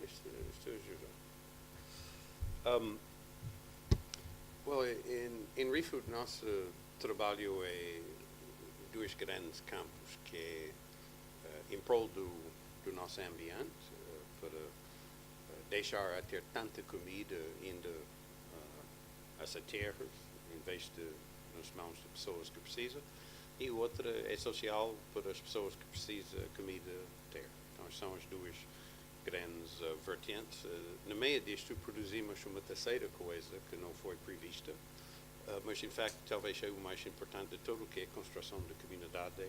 Isto ajuda. Well, em Refood, nosso trabalho é dois grandes campos, que é em prol do nosso ambiente, para deixar a ter tanta comida indo às terras, em vez de nas mãos de pessoas que precisam, e outra é social para as pessoas que precisam de comida ter. Então, são as duas grandes vertentes. No meio disto, produzimos uma terceira coisa que não foi prevista, mas, em facto, talvez seja o mais importante de tudo, que é a construção de comunidade,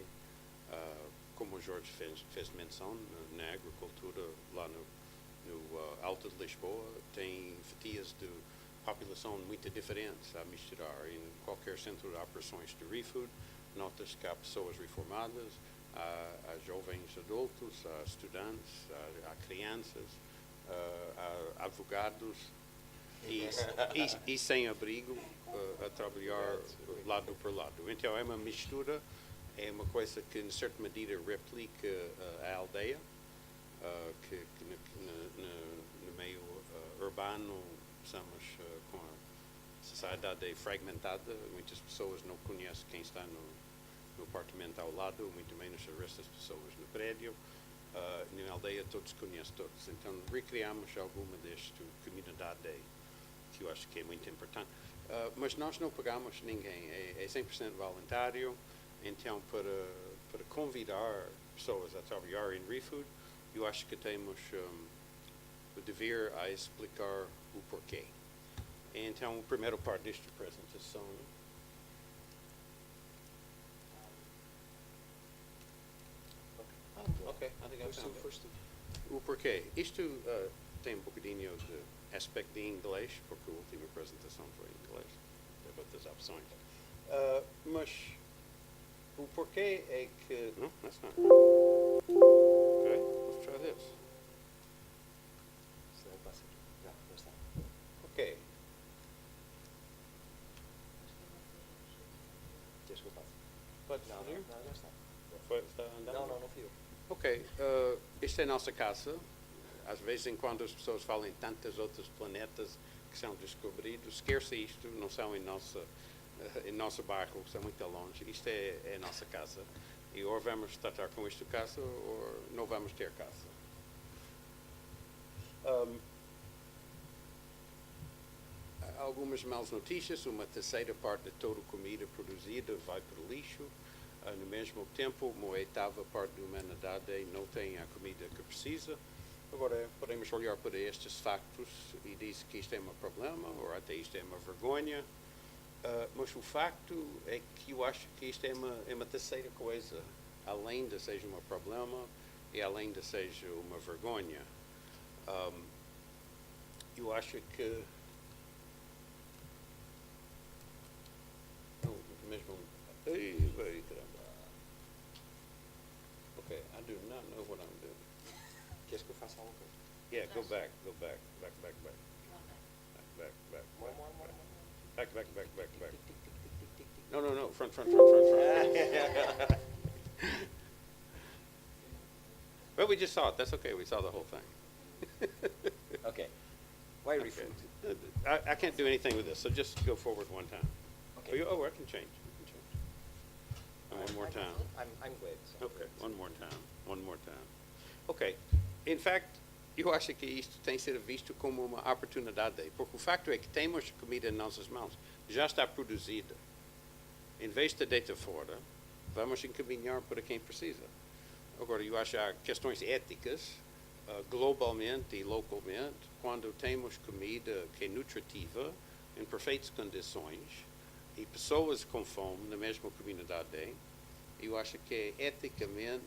como o Jorge fez menção, na agricultura, lá no Alto de Lisboa, tem fatias de população muito diferentes a misturar. Em qualquer centro de operações de Refood, notas que há pessoas reformadas, há jovens adultos, há estudantes, há crianças, há advogados e sem abrigo a trabalhar lado por lado. Então é uma mistura, é uma coisa que em certa medida replica a aldeia, que no meio urbano estamos com a sociedade fragmentada, muitas pessoas não conhecem quem está no apartamento ao lado, muito menos o resto das pessoas no prédio. Na aldeia todos conhecem todos. Então recriamos alguma desta comunidade que eu acho que é muito importante. Mas nós não pagamos ninguém, é 100% voluntário. Então para convidar pessoas a trabalhar em Refood, eu acho que temos o dever a explicar o porquê. Então, a primeira parte desta apresentação. Ok, I think I found it. O porquê. Isto tem um bocadinho de aspecto de inglês, porque a última apresentação foi em inglês, teve outras opções. Mas o porquê é que... No, that's not right. Okay, let's try this. Já está. Ok. Queres que eu faça? Pode Não, fazer? já está. Está andando? Não fui eu. Ok, esta é a nossa casa. Às vezes, enquanto as pessoas falam em tantos outros planetas que são descobridos, esquece isto, não são em nosso bairro, são muito longe. Isto é a nossa casa. E ou vamos tratar com esta casa, ou não vamos ter casa. Algumas más notícias: uma terceira parte de toda a comida produzida vai para o lixo. No mesmo tempo, uma oitava parte da humanidade não tem a comida que precisa. Agora, podemos olhar para estes factos e dizer que isto é um problema, ou até isto é uma vergonha. Mas o facto é que eu acho que isto é uma terceira coisa, além de seja um problema e além de seja uma vergonha. Eu acho que mesmo... Ei, caramba. Okay, I do not know what I'm doing. Yeah, go back, back. Back. No, front. Well, we just saw it, that's okay, we saw the whole thing. Okay. Why Okay. ReFood? I can't do anything with this, so just go forward one time. Okay. Oh, I can change. And one more time. I'm glad. So. Ok, one more time. Ok, em fact, eu acho que isto tem sido visto como uma oportunidade, porque o facto é que temos comida em nossas mãos, já está produzida. Em vez de deitar fora, vamos encaminhar para quem precisa. Agora, eu acho que há questões éticas, globalmente e localmente, quando temos comida que é nutritiva, em perfeitas condições, e pessoas com fome na mesma comunidade, eu acho que é eticamente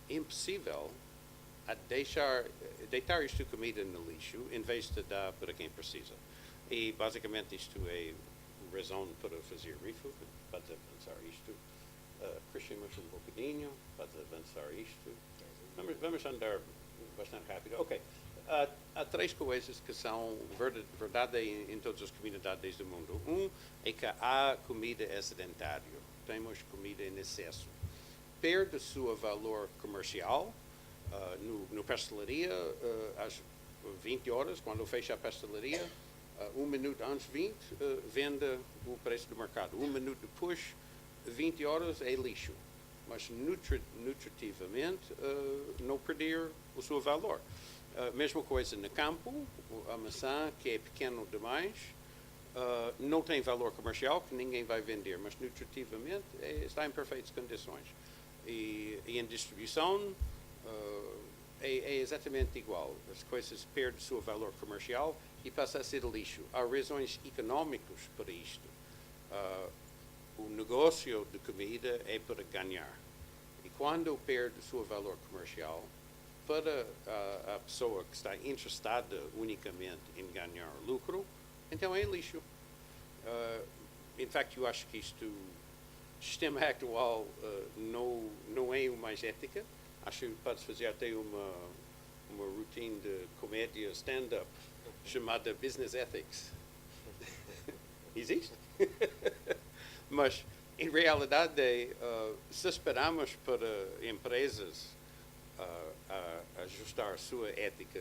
impossível a deitar isto comida no lixo em vez de dar para quem precisa. E basicamente isto é a razão para fazer ReFood, para avançar isto. Crescemos um bocadinho para avançar isto. Vamos andar bastante rápido. Ok. Há três coisas que são verdade em todas as comunidades do mundo. É que há comida excedentária. Temos comida em excesso. Perde o seu valor comercial. No pastelaria, às 20 horas, quando fecha a pastelaria, 1 minuto antes 20, vende o preço do mercado. 1 minuto depois, 20 horas é lixo. Mas nutritivamente, não perder o seu valor. Mesma coisa no campo, a maçã que é pequeno demais, não tem valor comercial, que ninguém vai vender, mas nutritivamente está em perfeitas condições. E em distribuição é exatamente igual. As coisas perdem o seu valor comercial e passam a ser lixo. Há razões económicas para isto. O negócio de comida é para ganhar. E quando perde o seu valor comercial, para a pessoa que está interessada unicamente em ganhar lucro, então é lixo. Em fact, eu acho que o sistema atual não é o mais ético. Acho que pode fazer até uma routine de comédia stand-up chamada Business Ethics. Existe? Mas, em realidade, se esperamos para empresas ajustar a sua ética,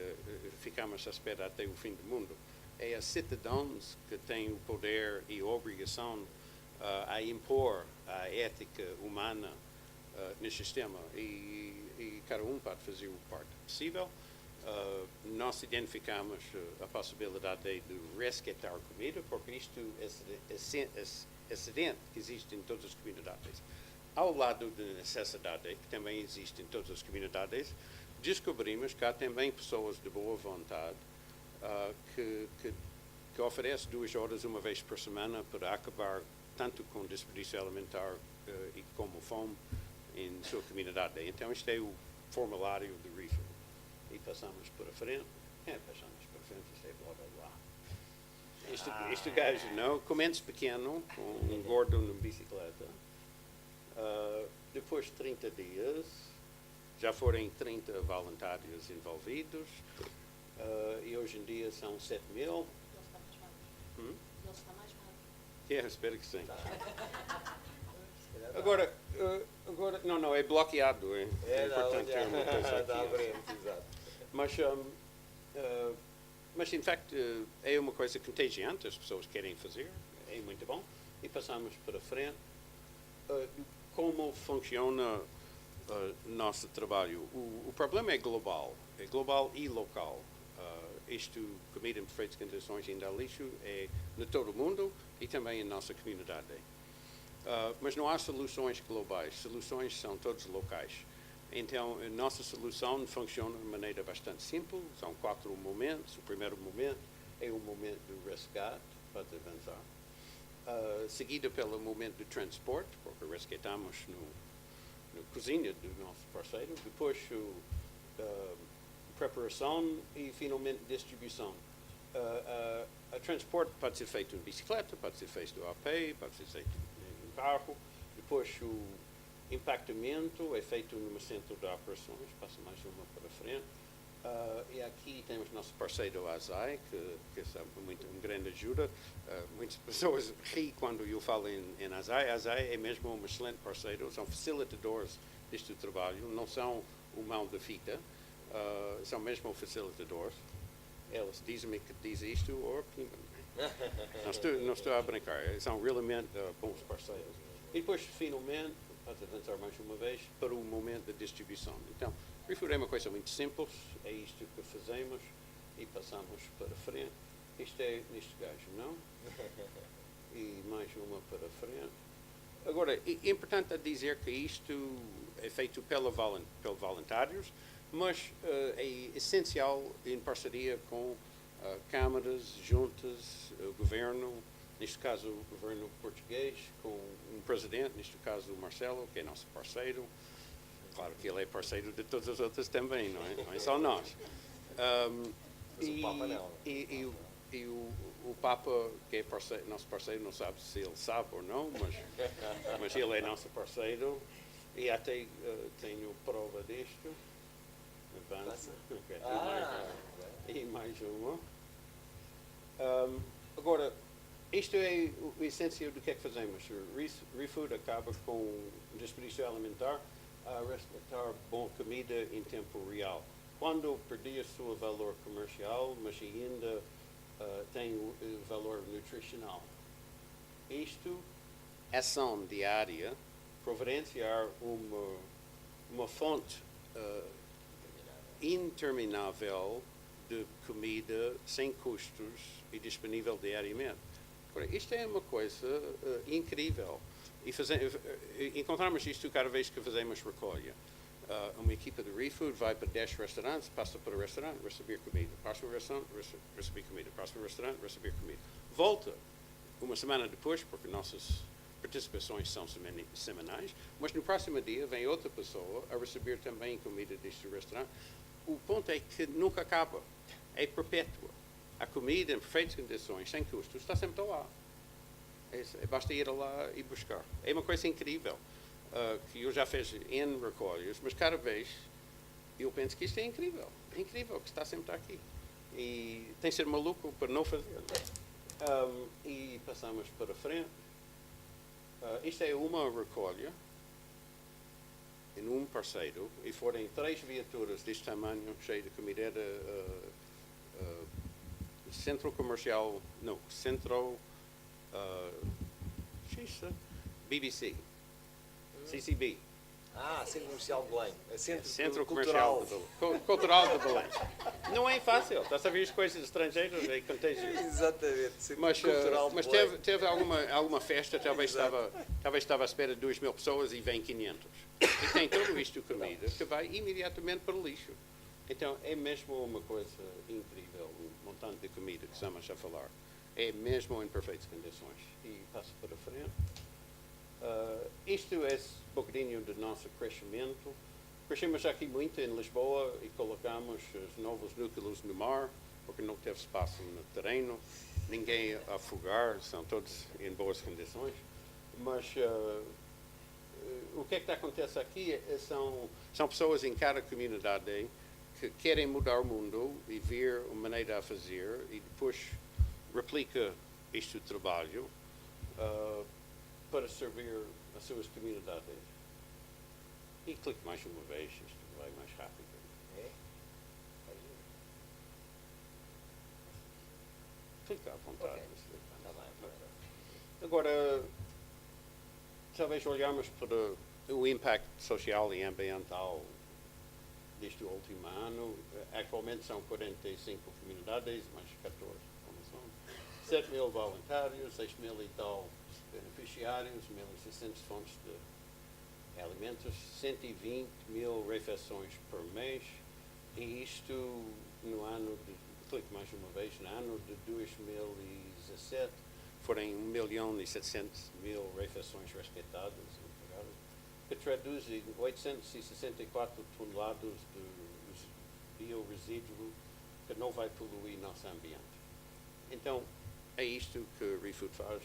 ficamos à espera até o fim do mundo. É os cidadãos que têm o poder e a obrigação a impor a ética humana neste sistema e cada um pode fazer o parte possível. Nós identificamos a possibilidade de resgatar comida, porque isto é excedente que existe em todas as comunidades. Ao lado da necessidade, que também existe em todas as comunidades, descobrimos que há também pessoas de boa vontade que oferecem 2 horas uma vez por semana para acabar tanto com desperdício alimentar e como fome em sua comunidade. Então, este é o formulário de ReFood. E passamos para frente. Isto é blá blá blá. Este gajo, não? Começa pequeno, com um gordo numa bicicleta. Depois de 30 dias, já foram 30 voluntários envolvidos. E hoje em dia são 7 mil. Ele está mais magro. Espero que sim. Agora, não, é bloqueado. É importante ter uma coisa aqui. Mas, em facto, é uma coisa contagiante, as pessoas querem fazer, é muito bom. E passamos para frente. Como funciona nosso trabalho? O problema é global e local. Comida em perfeitas condições ainda há lixo é no todo o mundo e também em nossa comunidade. Mas não há soluções globais, soluções são todas locais. Então, a nossa solução funciona de maneira bastante simples, são 4 momentos. O primeiro momento é o momento do resgate, para avançar. Seguida pelo momento do transporte, porque resgatamos na cozinha do nosso parceiro. Depois, preparação e, finalmente, distribuição. O transporte pode ser feito em bicicleta, pode ser feito a pé, pode ser feito em carro. Depois, impactamento é feito no centro de operações, passa mais uma para frente. E aqui temos nosso parceiro ASAI, que é uma grande ajuda. Muitas pessoas riem quando eu falo em ASAI. ASAI é mesmo um excelente parceiro, são facilitadores deste trabalho, não são o mão da fita, são mesmo facilitadores. Eles dizem-me que diz isto, ou não estou a brincar, são realmente bons parceiros. E depois, finalmente, para avançar mais uma vez, para o momento da distribuição. Então, ReFood é uma coisa muito simples, é isto que fazemos e passamos para frente. Isto é neste gajo, não? E mais uma para frente. Agora, é importante dizer que isto é feito pelos voluntários, mas é essencial em parceria com câmaras, juntas, o governo, neste caso o governo português, com um presidente, neste caso o Marcelo, que é nosso parceiro. Claro que ele é parceiro de todas as outras também, não é? Não é só nós. Mas o Papa não. E o Papa, que é nosso parceiro, não sabe se ele sabe ou não, mas ele é nosso parceiro. E até tenho prova disto. Avança. Okay. E mais uma. Agora, isto é o essencial do que é que fazemos. O ReFood acaba com desperdício alimentar a respeitar boa comida em tempo real. Quando perdia o seu valor comercial, mas ainda tem o valor nutricional. Isto, ação diária, providenciar uma fonte interminável de comida sem custos e disponível diariamente. Agora, isto é uma coisa incrível. E encontramos isto cada vez que fazemos recolha. Uma equipa de ReFood vai para 10 restaurantes, passa para o restaurante, receber comida. Passa para o restaurante, receber comida. Passa para o restaurante, receber comida. Volta uma semana depois, porque nossas participações são semanais, mas no próximo dia vem outra pessoa a receber também comida deste restaurante. O ponto é que nunca acaba. É perpétua. A comida em perfeitas condições, sem custos, está sempre lá. Basta ir lá e buscar. É uma coisa incrível, que eu já fiz N recolhas, mas cada vez eu penso que isto é incrível. É incrível que está sempre aqui. E tem que ser maluco para não fazer. E passamos para frente. Isto é uma recolha em um parceiro, e forem 3 viaturas deste tamanho, cheio de comida, centro comercial, não, centro BBC, CCB. Centro Comercial de Belém. Centro Comercial Cultural de Belém. Não é fácil, está a saber as coisas estrangeiras, é contagioso. Exatamente. Centro Mas Cultural de Belém. teve alguma festa, talvez estava à espera de 2.000 pessoas e vem 500. E tem tudo isto de comida que vai imediatamente para o lixo. Então é mesmo uma coisa incrível, o montante de comida que estamos a falar. É mesmo em perfeitas condições. E passo para frente. Isto é um bocadinho do nosso crescimento. Crescemos aqui muito em Lisboa e colocamos os novos núcleos no mar, porque não teve espaço no terreno, ninguém a afogar, são todos em boas condições. Mas o que é que acontece aqui são pessoas em cada comunidade que querem mudar o mundo e ver uma maneira a fazer e depois replica este trabalho para servir as suas comunidades. E clique mais uma vez, isto vai mais rápido. Clique à vontade. Okay. Agora, talvez olharmos para o impacto social e ambiental deste último ano. Atualmente são 45 comunidades, mais 14 como são. 7.000 voluntários, 6.000 e tal beneficiários, 1.600 fontes de alimentos, 120.000 refeições por mês, e isto no ano de, clique mais uma vez, no ano de 2017, foram 1.700.000 refeições respeitadas, que traduzem 864 toneladas de biorresíduo que não vai poluir nosso ambiente. Então, é isto que o ReFood faz.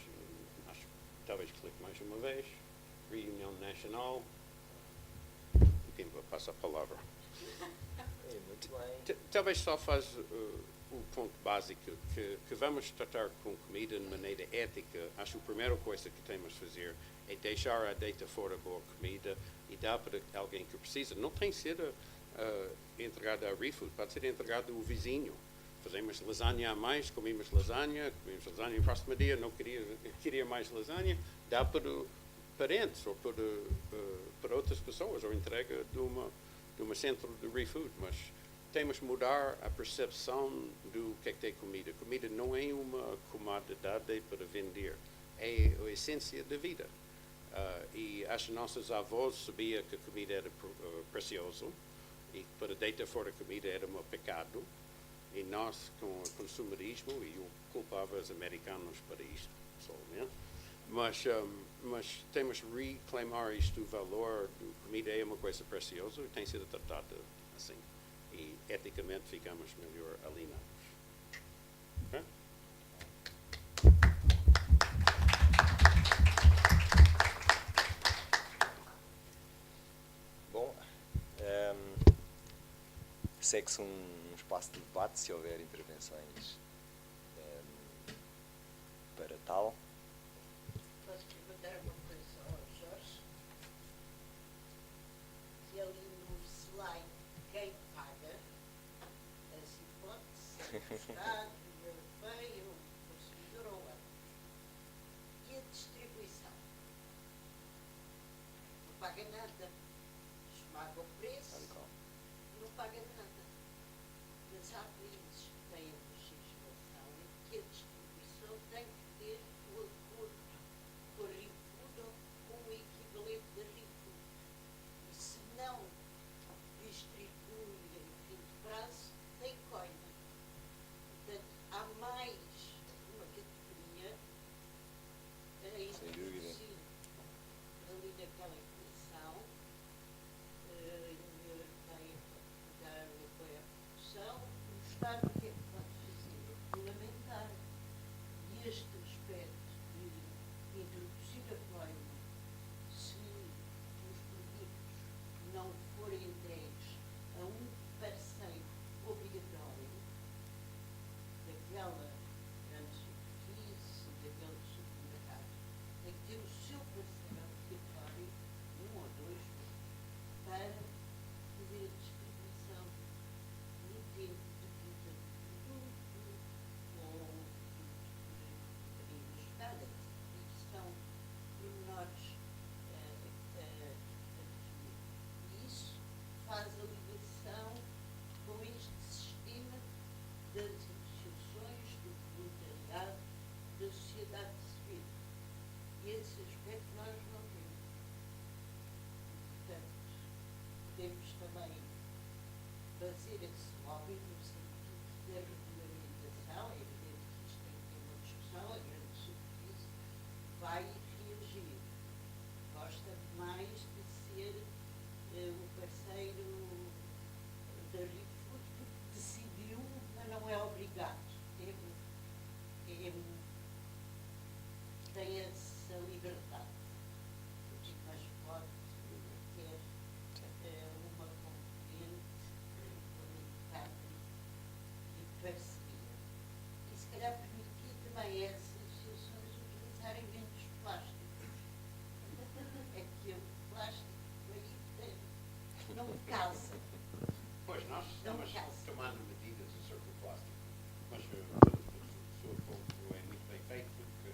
Talvez clique mais uma vez. Reunião Nacional. Pimba, passa a palavra. Muito bem. Talvez só faz o ponto básico, que vamos tratar com comida de maneira ética. Acho que a primeira coisa que temos de fazer é deixar a deita fora boa comida e dar para alguém que precisa. Não tem que ser entregado a ReFood, pode ser entregado ao vizinho. Fazemos lasanha a mais, comemos lasanha no próximo dia, não queria mais lasanha, dá para parentes ou para outras pessoas, ou entrega de uma centro de ReFood. Mas temos que mudar a percepção do que é comida. Comida não é uma commodidade para vender, é a essência da vida. E as nossas avós sabiam que a comida era precioso e para deitar fora a comida era um pecado. E nós, com o consumerismo, e eu culpava os americanos para isto, pessoalmente, mas temos que reclamar isto, o valor da comida é uma coisa preciosa e tem sido tratada assim. E eticamente ficamos melhor alinhados. Okay? Bom, segue-se um espaço de debate, se houver intervenções para tal. Posso perguntar uma coisa ao Jorge? Se ali no slide quem paga as hipóteses, o Estado, o Europeu, o consumidor ou ambos. E a distribuição? Não paga nada. Esmaga o preço, Tal e qual. não paga nada. Mas há países que têm legislação em que a distribuição tem que ter o acordo com a ReFood ou com o equivalente da ReFood. E se não distribui em fim de prazo, tem coima. Portanto, há mais uma categoria a Sem dúvida. introduzir ali naquela equação. A União Europeia pode dar o apoio à produção, o Estado o que é que pode fazer? Regulamentar. E este aspecto de introduzir a coima, se os produtos não forem entregues a um parceiro obrigatório daquela grande superfície, daquele supermercado, tem que ter o seu parceiro obrigatório, um ou dois, para fazer a distribuição no tempo de vida do produto ou do produto por ajustada. E são pormenores a definir. E isso faz a ligação com este sistema das associações, do voluntariado, da sociedade civil. E esse aspecto nós não temos. Portanto, podemos também fazer esse lobby no sentido da regulamentação. É evidente que isto tem que ter uma discussão, a grande superfície vai reagir. Gosta mais de ser o parceiro da ReFood porque decidiu, mas não é obrigado. Tem essa liberdade. Mas pode ter uma componente regulamentada e parceria. E se calhar permitir também a essas associações utilizarem menos plásticos. É que o plástico aí não casa. Pois, nós Não estamos casa. tomando medidas acerca do plástico, mas o seu ponto é muito bem feito, porque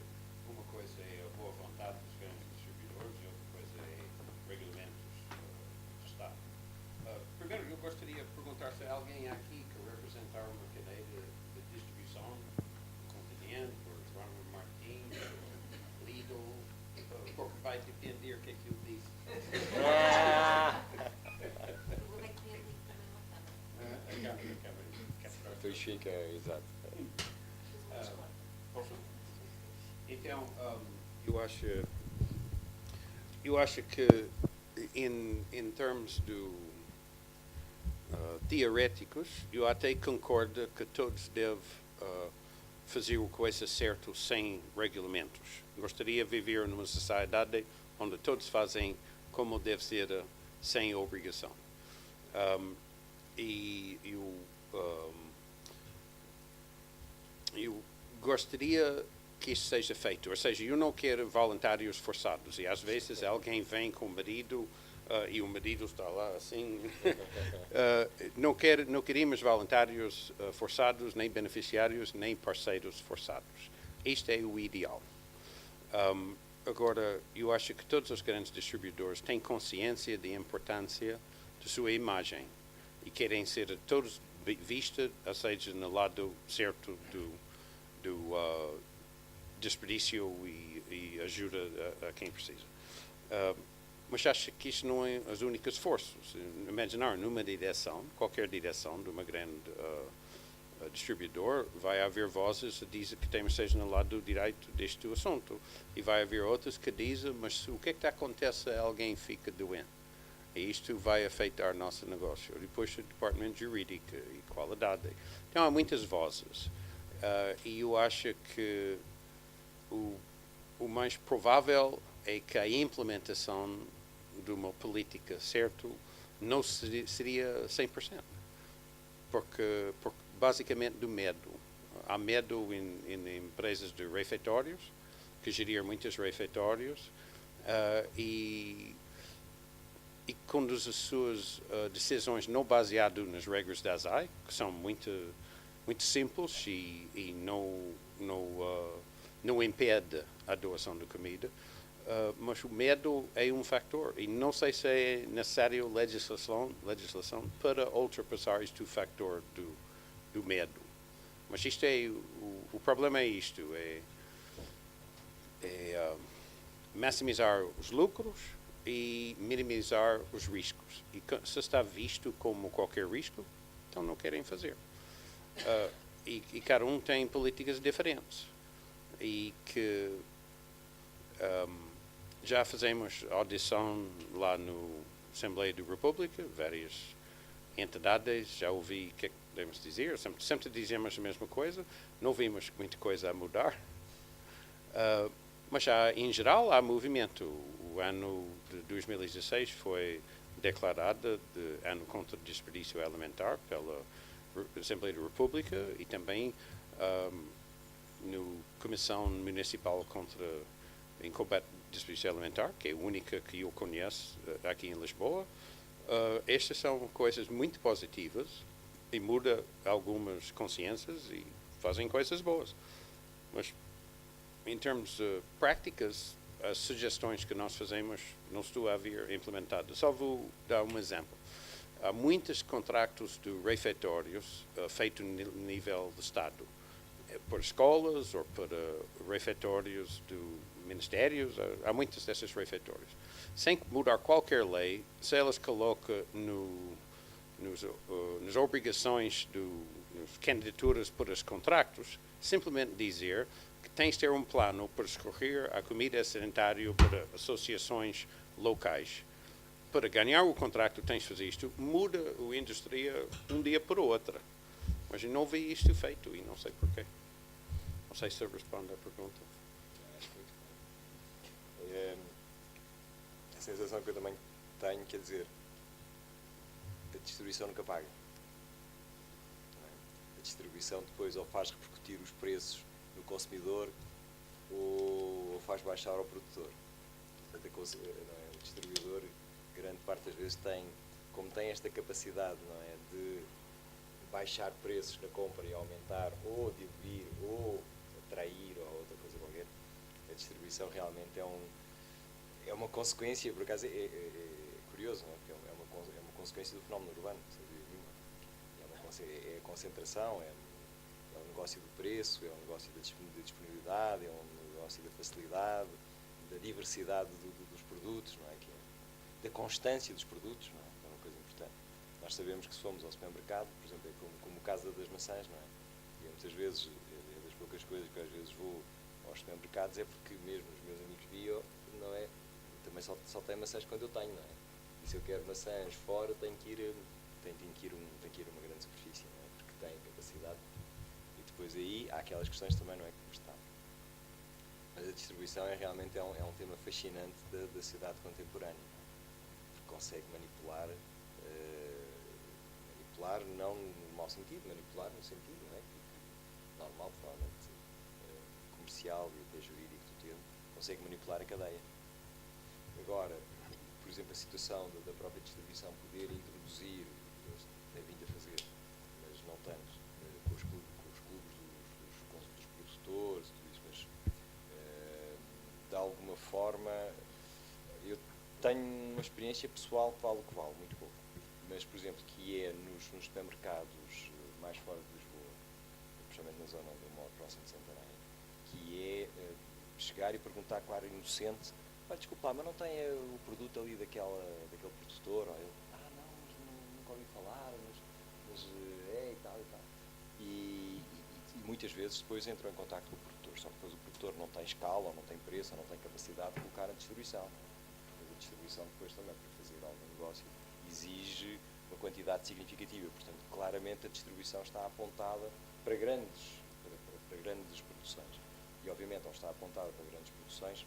uma coisa é a boa vontade dos grandes distribuidores e outra coisa é regulamentos do Estado. Primeiro, eu gostaria de perguntar se há alguém aqui que representar uma cadeia de distribuição do continente, por Jerónimo Martins, Lidl, porque vai depender o que é que eu disse. O problema é que tem ali também uma câmara. Depois fica, exato. Então, eu acho que em termos teoréticos, eu até concordo que todos devem fazer a coisa certa sem regulamentos. Gostaria de viver numa sociedade onde todos fazem como deve ser sem obrigação. E eu gostaria que isso seja feito. Ou seja, eu não quero voluntários forçados. E às vezes alguém vem com o marido e o marido está lá assim. Não queremos voluntários forçados, nem beneficiários, nem parceiros forçados. Isto é o ideal. Agora, eu acho que todos os grandes distribuidores têm consciência da importância de sua imagem e querem ser todos vistos, ou seja, no lado certo do desperdício e ajuda a quem precisa. Mas acho que isto não é os únicos esforços. Imaginar numa direção, qualquer direção de uma grande distribuidor, vai haver vozes que dizem que temos que estar no lado direito deste assunto. E vai haver outras que dizem, mas o que é que acontece se alguém fica doente? E isto vai afetar nosso negócio. Depois o departamento jurídico e qualidade. Então há muitas vozes. E eu acho que o mais provável é que a implementação de uma política certa não seria 100%. Porque basicamente do medo. Há medo em empresas de refeitórios, que gerir muitos refeitórios, e conduz as suas decisões não baseado nas regras da ASAI, que são muito simples e não impede a doação de comida, mas o medo é um fator e não sei se é necessário legislação para ultrapassar este fator do medo. Mas isto é o problema é isto, maximizar os lucros e minimizar os riscos. E se está visto como qualquer risco, então não querem fazer. E cada um tem políticas diferentes. E que já fizemos audição lá no Assembleia da República, várias entidades, já ouvi o que é que podemos dizer, sempre dizemos a mesma coisa, não vimos muita coisa a mudar. Mas em geral há movimento. O ano de 2016 foi declarado de ano contra o desperdício alimentar pela Assembleia da República e também no Comissão Municipal em combate ao desperdício alimentar, que é a única que eu conheço aqui em Lisboa. Estas são coisas muito positivas e muda algumas consciências e fazem coisas boas. Mas em termos práticas, as sugestões que nós fazemos não estão a vir implementadas. Só vou dar um exemplo. Há muitos contratos de refeitórios feitos no nível do Estado, por escolas ou para refeitórios do ministérios. Há muitos desses refeitórios. Sem mudar qualquer lei, se elas colocam nas obrigações, nas candidaturas para os contratos, simplesmente dizer que tens de ter um plano para escorrer a comida sanitária para associações locais. Para ganhar o contrato tens de fazer isto, muda a indústria um dia para o outro. Mas eu não vi isto feito e não sei porquê. Não sei se eu respondo à pergunta. Acho muito bem. A sensação que eu também tenho, quer dizer, a distribuição nunca paga. Não é? A distribuição depois ou faz repercutir os preços no consumidor ou faz baixar ao produtor. Portanto, o distribuidor, grande parte das vezes, como tem esta capacidade, não é, de baixar preços na compra e aumentar, ou diluir, ou atrair, ou outra coisa qualquer, a distribuição realmente é uma consequência, por acaso é curioso, não é? Porque é uma consequência do fenómeno urbano, sem dúvida nenhuma. É a concentração, é o negócio do preço, é o negócio da disponibilidade, é o negócio da facilidade, da diversidade dos produtos, não é? Da constância dos produtos, não é? É uma coisa importante. Nós sabemos que se formos ao supermercado, por exemplo, é como o caso das maçãs, não é? E muitas vezes, é das poucas coisas que às vezes vou aos supermercados, é porque mesmo os meus amigos bio, não é? Também só tem maçãs quando eu tenho, não é? E se eu quero maçãs fora, tenho que ir a uma grande superfície, não é? Porque tem capacidade. E depois aí há aquelas questões também, não é? Como está. Mas a distribuição realmente é um tema fascinante da sociedade contemporânea. Porque consegue manipular, manipular não no mau sentido, manipular no sentido, não é? Normal, provavelmente comercial e até jurídico do termo, consegue manipular a cadeia. Agora, por exemplo, a situação da própria distribuição poder introduzir, eles têm vindo a fazer, mas não tanto, com os clubes dos produtores, tudo isso, mas de alguma forma eu tenho uma experiência pessoal que vale o que vale, muito pouco. Mas, por exemplo, que é nos supermercados mais fora de Lisboa, principalmente na zona onde eu moro, próximo de Santarém, que é chegar e perguntar com ar inocente: desculpa lá, mas não tem o produto ali daquele produtor? Ou eu, não, mas nunca ouvi falar, mas é e tal e tal. E muitas vezes depois entram em contacto com o produtor, só que depois o produtor não tem escala, ou não tem preço, ou não tem capacidade de colocar na distribuição. Mas a distribuição depois também, para fazer algum negócio, exige uma quantidade significativa. Portanto, claramente a distribuição está apontada para grandes produções. E, obviamente, ao estar apontada para grandes produções,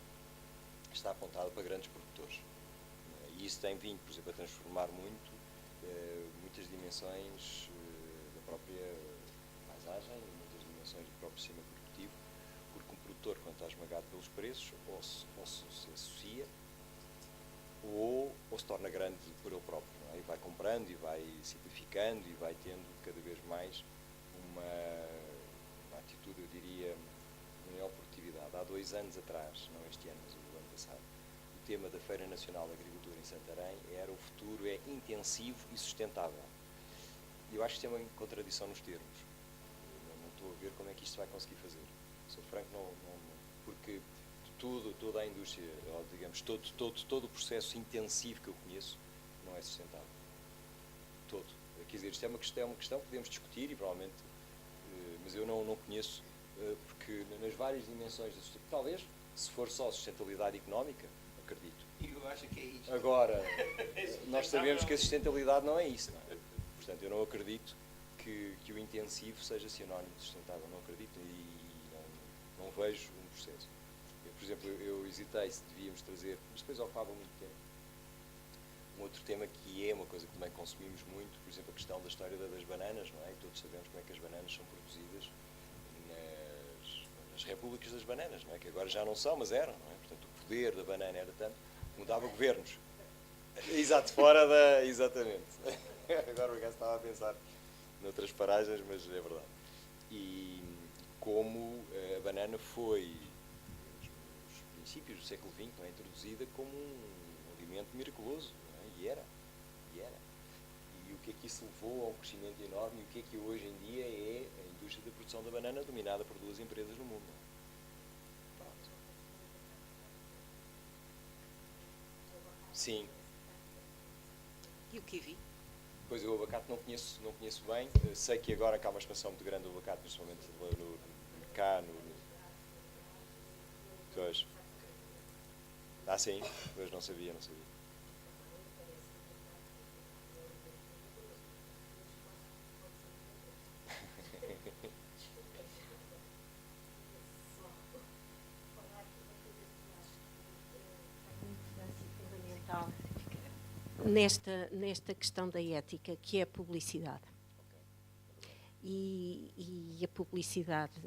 está apontada para grandes produtores. E isso tem vindo, por exemplo, a transformar muitas dimensões da própria paisagem, muitas dimensões do próprio sistema produtivo, porque um produtor, quando está esmagado pelos preços, ou se associa, ou se torna grande por ele próprio, não é? E vai comprando, e vai simplificando, e vai tendo cada vez mais uma atitude, eu diria, de maior produtividade. Há 2 anos atrás, não este ano, mas o ano passado, o tema da Feira Nacional da Agricultura em Santarém era: o futuro é intensivo e sustentável. E eu acho que isto é uma contradição nos termos. Não estou a ver como é que isto vai conseguir fazer. Sou franco, porque toda a indústria, ou digamos, todo o processo intensivo que eu conheço não é sustentável. Todo. Quer dizer, isto é uma questão que podemos discutir e provavelmente, mas eu não conheço, porque nas várias dimensões da sustentabilidade, talvez, se for só sustentabilidade económica, acredito. Eu acho que é isto. Agora, nós sabemos que a sustentabilidade não é isso, não é? Portanto, eu não acredito que o intensivo seja sinónimo de sustentável, não acredito e não vejo um processo. Por exemplo, eu hesitei se devíamos trazer, mas depois ocupava muito tempo, um outro tema que é uma coisa que também consumimos muito, por exemplo, a questão da história das bananas, não é? E todos sabemos como é que as bananas são produzidas nas repúblicas das bananas, não é? Que agora já não são, mas eram, não é? Portanto, o poder da banana era tanto que mudava governos. Exato, exatamente. Agora o gajo estava a pensar noutras paragens, mas é verdade. E como a banana foi, nos princípios do século XX, não é, introduzida como um alimento miraculoso, não é? E era. E o que é que isso levou a um crescimento enorme, e o que é que hoje em dia é a indústria da produção da banana, dominada por 2 empresas no mundo. Pronto. Sim. E o kiwi? Pois eu o abacate não conheço bem. Sei que agora há uma expansão muito grande do abacate, principalmente cá no. Pois. Sim, pois não sabia. Fundamental nesta questão da ética, que é a publicidade. E a publicidade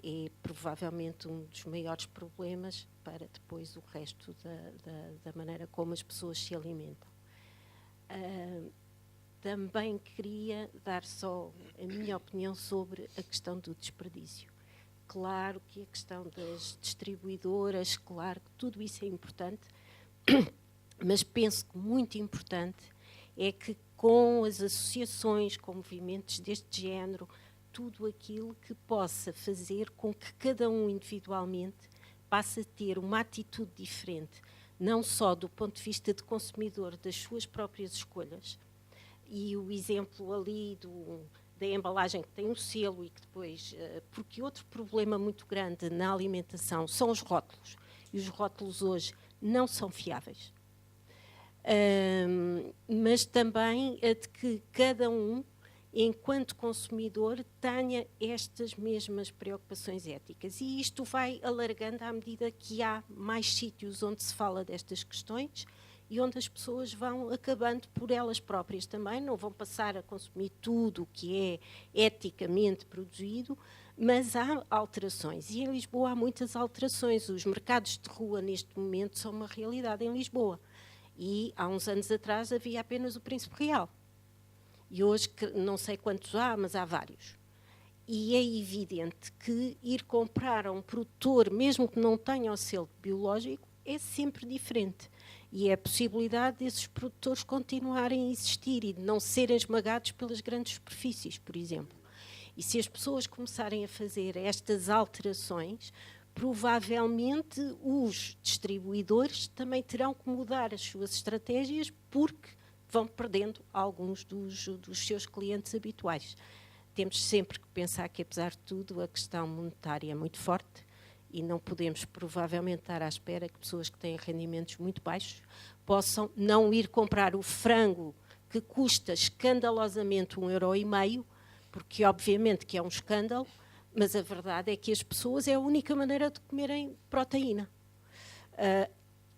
é provavelmente um dos maiores problemas para depois o resto da maneira como as pessoas se alimentam. Também queria dar só a minha opinião sobre a questão do desperdício. Claro que a questão das distribuidoras, claro que tudo isso é importante, mas penso que muito importante é que com as associações, com movimentos deste género, tudo aquilo que possa fazer com que cada um individualmente passe a ter uma atitude diferente, não só do ponto de vista de consumidor das suas próprias escolhas, e o exemplo ali da embalagem que tem um selo e que depois... Porque outro problema muito grande na alimentação são os rótulos, e os rótulos hoje não são fiáveis. Mas também a de que cada um, enquanto consumidor, tenha estas mesmas preocupações éticas. E isto vai alargando à medida que há mais sítios onde se fala destas questões e onde as pessoas vão acabando por elas próprias também, não vão passar a consumir tudo o que é eticamente produzido, mas há alterações. E em Lisboa há muitas alterações. Os mercados de rua, neste momento, são uma realidade em Lisboa. E há uns anos atrás havia apenas o Príncipe Real. E hoje, não sei quantos há, mas há vários. E é evidente que ir comprar a um produtor, mesmo que não tenha o selo biológico, é sempre diferente. E é a possibilidade desses produtores continuarem a existir e de não serem esmagados pelas grandes superfícies, por exemplo. E se as pessoas começarem a fazer estas alterações, provavelmente os distribuidores também terão que mudar as suas estratégias, porque vão perdendo alguns dos seus clientes habituais. Temos sempre que pensar que, apesar de tudo, a questão monetária é muito forte e não podemos, provavelmente, estar à espera que pessoas que têm rendimentos muito baixos possam não ir comprar o frango que custa escandalosamente 1,5 €, porque, obviamente, que é um escândalo, mas a verdade é que as pessoas é a única maneira de comerem proteína.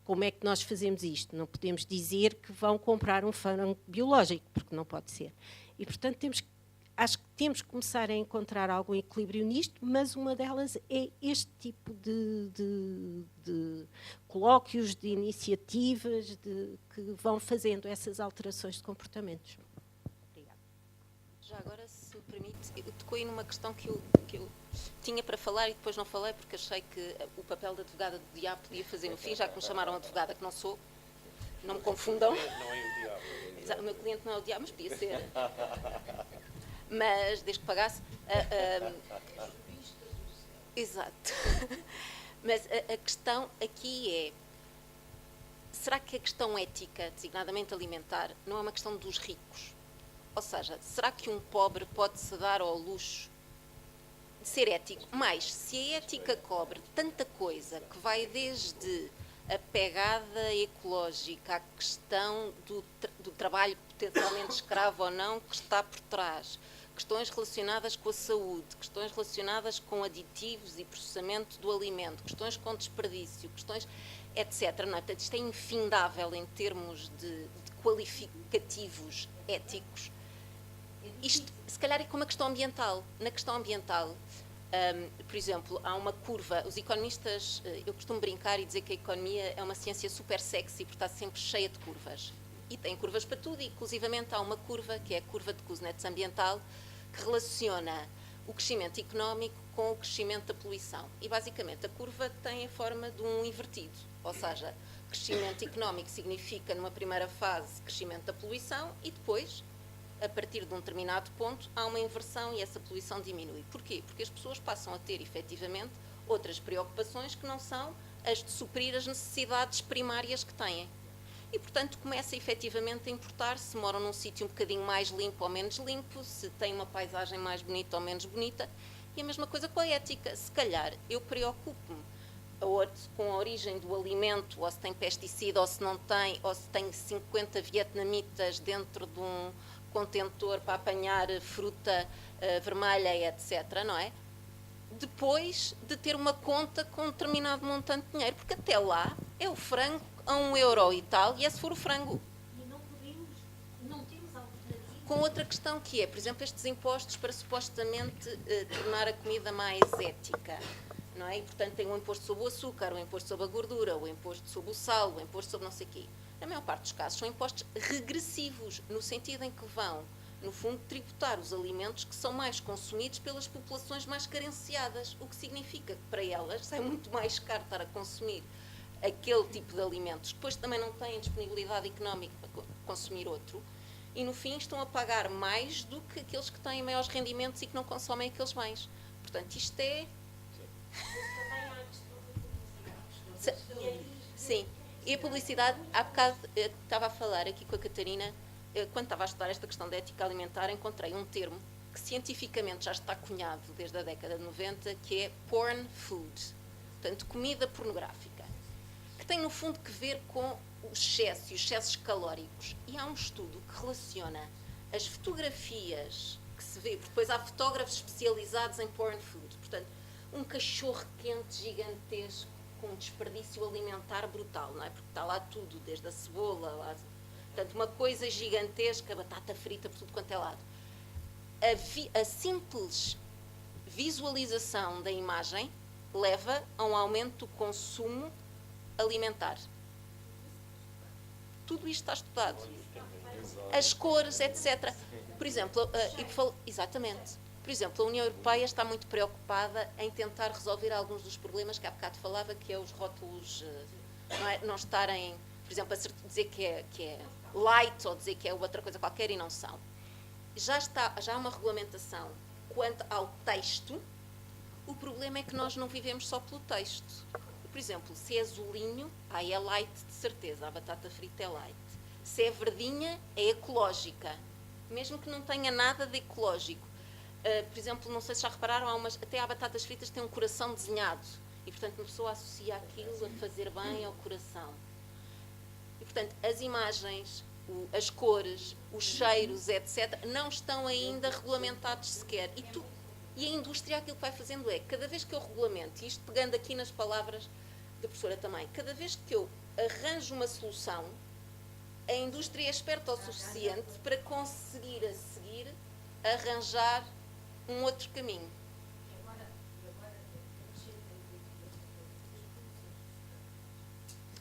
Como é que nós fazemos isto? Não podemos dizer que vão comprar um frango biológico, porque não pode ser. E, portanto, acho que temos que começar a encontrar algum equilíbrio nisto, mas uma delas é este tipo de colóquios, de iniciativas que vão fazendo essas alterações de comportamentos. Obrigada. Já agora, se me permite, eu tocou aí numa questão que eu tinha para falar e depois não falei porque achei que o papel de advogada do diabo podia fazer no fim, já que me chamaram advogada, que não sou, não me confundam. Não é o diabo. Exato, o meu cliente não é o diabo, mas podia ser. Mas, desde que pagasse... Exato. Mas a questão aqui é, será que a questão ética, designadamente alimentar, não é uma questão dos ricos? Ou seja, será que um pobre pode-se dar ao luxo de ser ético? Mas, se a ética cobre tanta coisa, que vai desde a pegada ecológica, a questão do trabalho potencialmente escravo ou não, que está por trás, questões relacionadas com a saúde, questões relacionadas com aditivos e processamento do alimento, questões com desperdício, questões, etc. Não é? Portanto, isto é infindável em termos de qualificativos éticos. Isto, se calhar, é como a questão ambiental. Na questão ambiental, por exemplo, há uma curva. Os economistas, eu costumo brincar e dizer que a economia é uma ciência super sexy, porque está sempre cheia de curvas. E tem curvas para tudo, e inclusivamente há uma curva, que é a curva de Kuznets ambiental, que relaciona o crescimento económico com o crescimento da poluição. E, basicamente, a curva tem a forma de um invertido. Ou seja, crescimento económico significa, numa primeira fase, crescimento da poluição e depois, a partir de um determinado ponto, há uma inversão e essa poluição diminui. Porquê? Porque as pessoas passam a ter, efetivamente, outras preocupações que não são as de suprir as necessidades primárias que têm. E, portanto, começa efetivamente a importar se moram num sítio um bocadinho mais limpo ou menos limpo, se têm uma paisagem mais bonita ou menos bonita. E a mesma coisa com a ética. Se calhar eu preocupo-me com a origem do alimento, ou se tem pesticida, ou se não tem, ou se tem 50 vietnamitas dentro de um contentor para apanhar fruta vermelha, etc., não é? Depois de ter uma conta com um determinado montante de dinheiro, porque até lá é o frango a 1 € e tal, e é se for o frango. E não temos alternativa. Com outra questão que é, por exemplo, estes impostos para supostamente tornar a comida mais ética, não é? E, portanto, tem um imposto sobre o açúcar, um imposto sobre a gordura, o imposto sobre o sal, o imposto sobre não sei o quê. Na maior parte dos casos são impostos regressivos, no sentido em que vão, no fundo, tributar os alimentos que são mais consumidos pelas populações mais carenciadas, o que significa que para elas é muito mais caro estar a consumir aquele tipo de alimentos, depois também não têm disponibilidade económica para consumir outro, e no fim estão a pagar mais do que aqueles que têm maiores rendimentos e que não consomem aqueles bens. Portanto, isto é... Sim. E a publicidade, há bocado estava a falar aqui com a Catarina, quando estava a estudar esta questão da ética alimentar, encontrei um termo que cientificamente já está cunhado desde a década de 90, que é porn food, portanto, comida pornográfica, que tem no fundo que ver com o excesso e os excessos calóricos. E há um estudo que relaciona as fotografias que se vê, porque depois há fotógrafos especializados em porn food, portanto, um cachorro quente gigantesco com um desperdício alimentar brutal, não é? Porque está lá tudo, desde a cebola, portanto, uma coisa gigantesca, batata frita por tudo quanto é lado. A simples visualização da imagem leva a um aumento do consumo alimentar. Tudo isto está estudado. As cores, etc. Por exemplo, exatamente. Por exemplo, a União Europeia está muito preocupada em tentar resolver alguns dos problemas que há bocado falava, que é os rótulos não estarem, por exemplo, a dizer que é light ou dizer que é outra coisa qualquer e não são. Já há uma regulamentação quanto ao texto. O problema é que nós não vivemos só pelo texto. Por exemplo, se é azulinho, aí é light de certeza, a batata frita é light. Se é verdinha, é ecológica, mesmo que não tenha nada de ecológico. Por exemplo, não sei se já repararam, até há batatas fritas que têm um coração desenhado. E, portanto, uma pessoa associa aquilo a fazer bem ao coração. E, portanto, as imagens, as cores, os cheiros, etc., não estão ainda regulamentados sequer. E a indústria aquilo que vai fazendo é, cada vez que eu regulamento, e isto pegando aqui nas palavras da professora também, cada vez que eu arranjo uma solução, a indústria é esperta o suficiente para conseguir a seguir arranjar um outro caminho.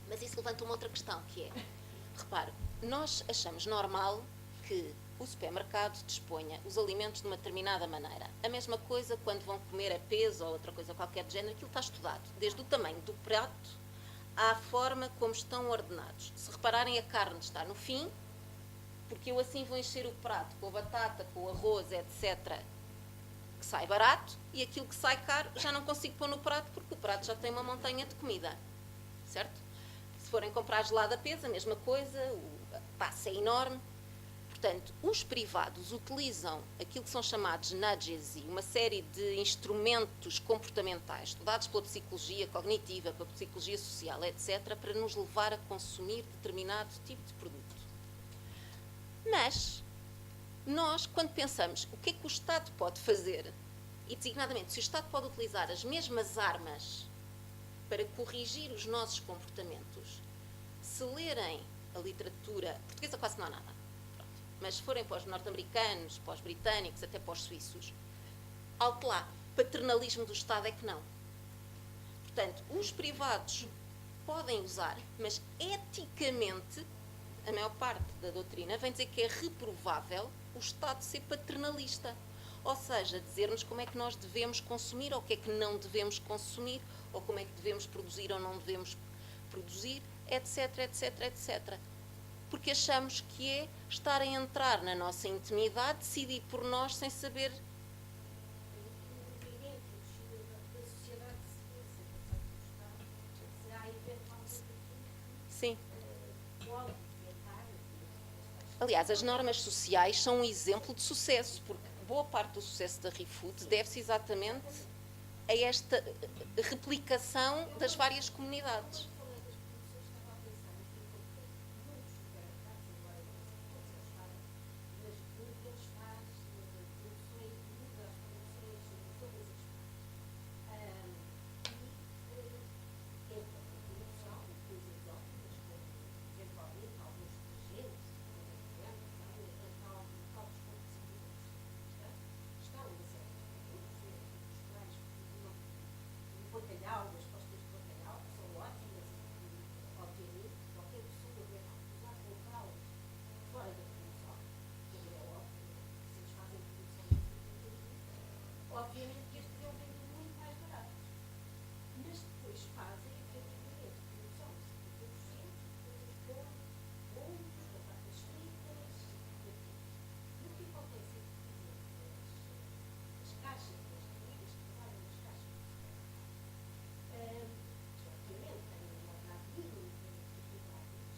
Mas isso levanta uma outra questão, que é, repare, nós achamos normal que o supermercado disponha os alimentos de uma determinada maneira. A mesma coisa quando vão comer a peso ou outra coisa qualquer de género, aquilo está estudado, desde o tamanho do prato à forma como estão ordenados. Se repararem, a carne está no fim, porque eu assim vou encher o prato com a batata, com o arroz, etc., que sai barato, e aquilo que sai caro já não consigo pôr no prato, porque o prato já tem uma montanha de comida, certo? Se forem comprar gelado a peso, a mesma coisa, o passo é enorme. Portanto, os privados utilizam aquilo que são chamados nudges e uma série de instrumentos comportamentais, estudados pela psicologia cognitiva, pela psicologia social, etc., para nos levar a consumir determinado tipo de produto. Mas, nós, quando pensamos o que é que o Estado pode fazer, e designadamente, se o Estado pode utilizar as mesmas armas para corrigir os nossos comportamentos, se lerem a literatura portuguesa, quase não há nada. Mas se forem para os norte-americanos, para os britânicos, até para os suíços, alto lá, paternalismo do Estado é que não. Portanto, os privados podem usar, mas eticamente, a maior parte da doutrina vem dizer que é reprovável o Estado ser paternalista. Ou seja, dizer-nos como é que nós devemos consumir, ou o que é que não devemos consumir, ou como é que devemos produzir ou não devemos produzir, etc, etc, etc. Porque achamos que é estar a entrar na nossa intimidade, decidir por nós sem saber. Sim. Aliás, as normas sociais são um exemplo de sucesso, porque boa parte do sucesso da ReFood deve-se exatamente a esta replicação das várias comunidades. Obviamente que eles podiam vender muito mais barato, mas depois fazem efetivamente produção de 50% com bolos, batatas fritas, e o que acontece é que, por exemplo, as caixas das famílias que trabalham nas caixas, obviamente têm um mercado mínimo de dificuldades.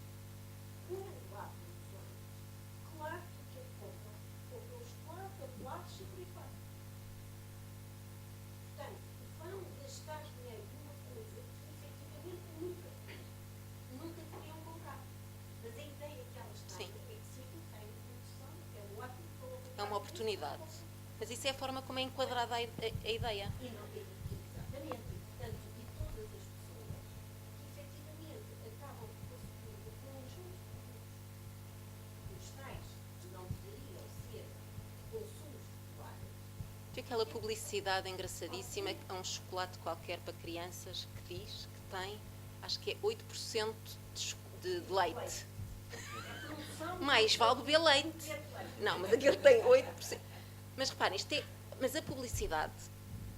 Quando há produções, claro que o que é que compram? Compram os quatro, quatro, e por aí fora. Portanto, vão gastar dinheiro numa coisa que efetivamente nunca queriam comprar. Mas a ideia que elas têm é que se aquilo tem produção, é um ótimo para É uma oportunidade. Mas isso é a forma como é enquadrada a ideia. E não, exatamente. E, portanto, e todas as pessoas aquela publicidade engraçadíssima a um chocolate qualquer para crianças que diz que tem, acho que é 8% de leite. Mais vale beber leite. Não, mas aquele tem 8%. Mas reparem, mas a publicidade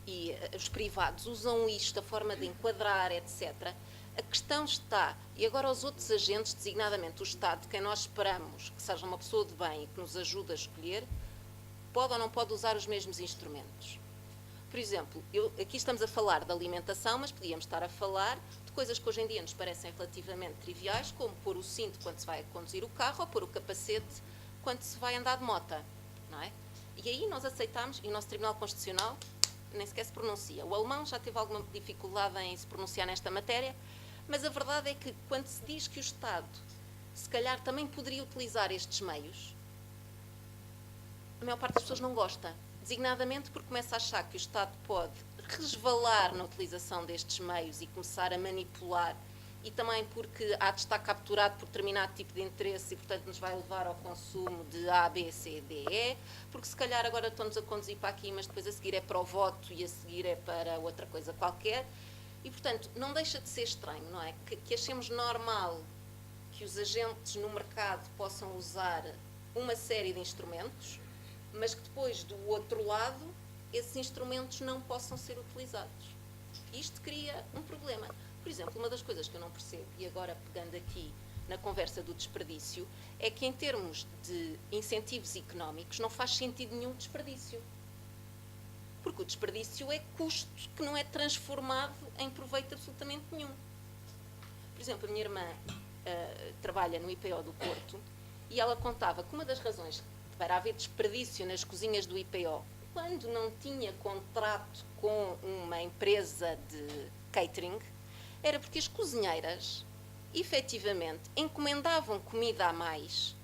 e os privados usam isto, a forma de enquadrar, etc. A questão está, e agora os outros agentes, designadamente o Estado, de quem nós esperamos que seja uma pessoa de bem e que nos ajude a escolher, pode ou não pode usar os mesmos instrumentos. Por exemplo, aqui estamos a falar de alimentação, mas podíamos estar a falar de coisas que hoje em dia nos parecem relativamente triviais, como pôr o cinto quando se vai conduzir o carro ou pôr o capacete quando se vai andar de mota, não é? E aí nós aceitamos, e o nosso Tribunal Constitucional nem sequer se pronuncia. O alemão já teve alguma dificuldade em se pronunciar nesta matéria, mas a verdade é que quando se diz que o Estado se calhar também poderia utilizar estes meios, a maior parte das pessoas não gosta, designadamente porque começa a achar que o Estado pode resvalar na utilização destes meios e começar a manipular, e também porque há de estar capturado por determinado tipo de interesse e, portanto, nos vai levar ao consumo de A, B, C, D, E, porque se calhar agora estamos a conduzir para aqui, mas depois a seguir é para o voto e a seguir é para outra coisa qualquer. E, portanto, não deixa de ser estranho, não é? Que achemos normal que os agentes no mercado possam usar uma série de instrumentos, mas que depois, do outro lado, esses instrumentos não possam ser utilizados. Isto cria um problema. Por exemplo, uma das coisas que eu não percebo, e agora pegando aqui na conversa do desperdício, é que em termos de incentivos económicos não faz sentido nenhum desperdício. Porque o desperdício é custo que não é transformado em proveito absolutamente nenhum. Por exemplo, a minha irmã trabalha no IPO do Porto e ela contava que uma das razões para haver desperdício nas cozinhas do IPO, quando não tinha contrato com uma empresa de catering, era porque as cozinheiras, efetivamente, encomendavam comida a mais,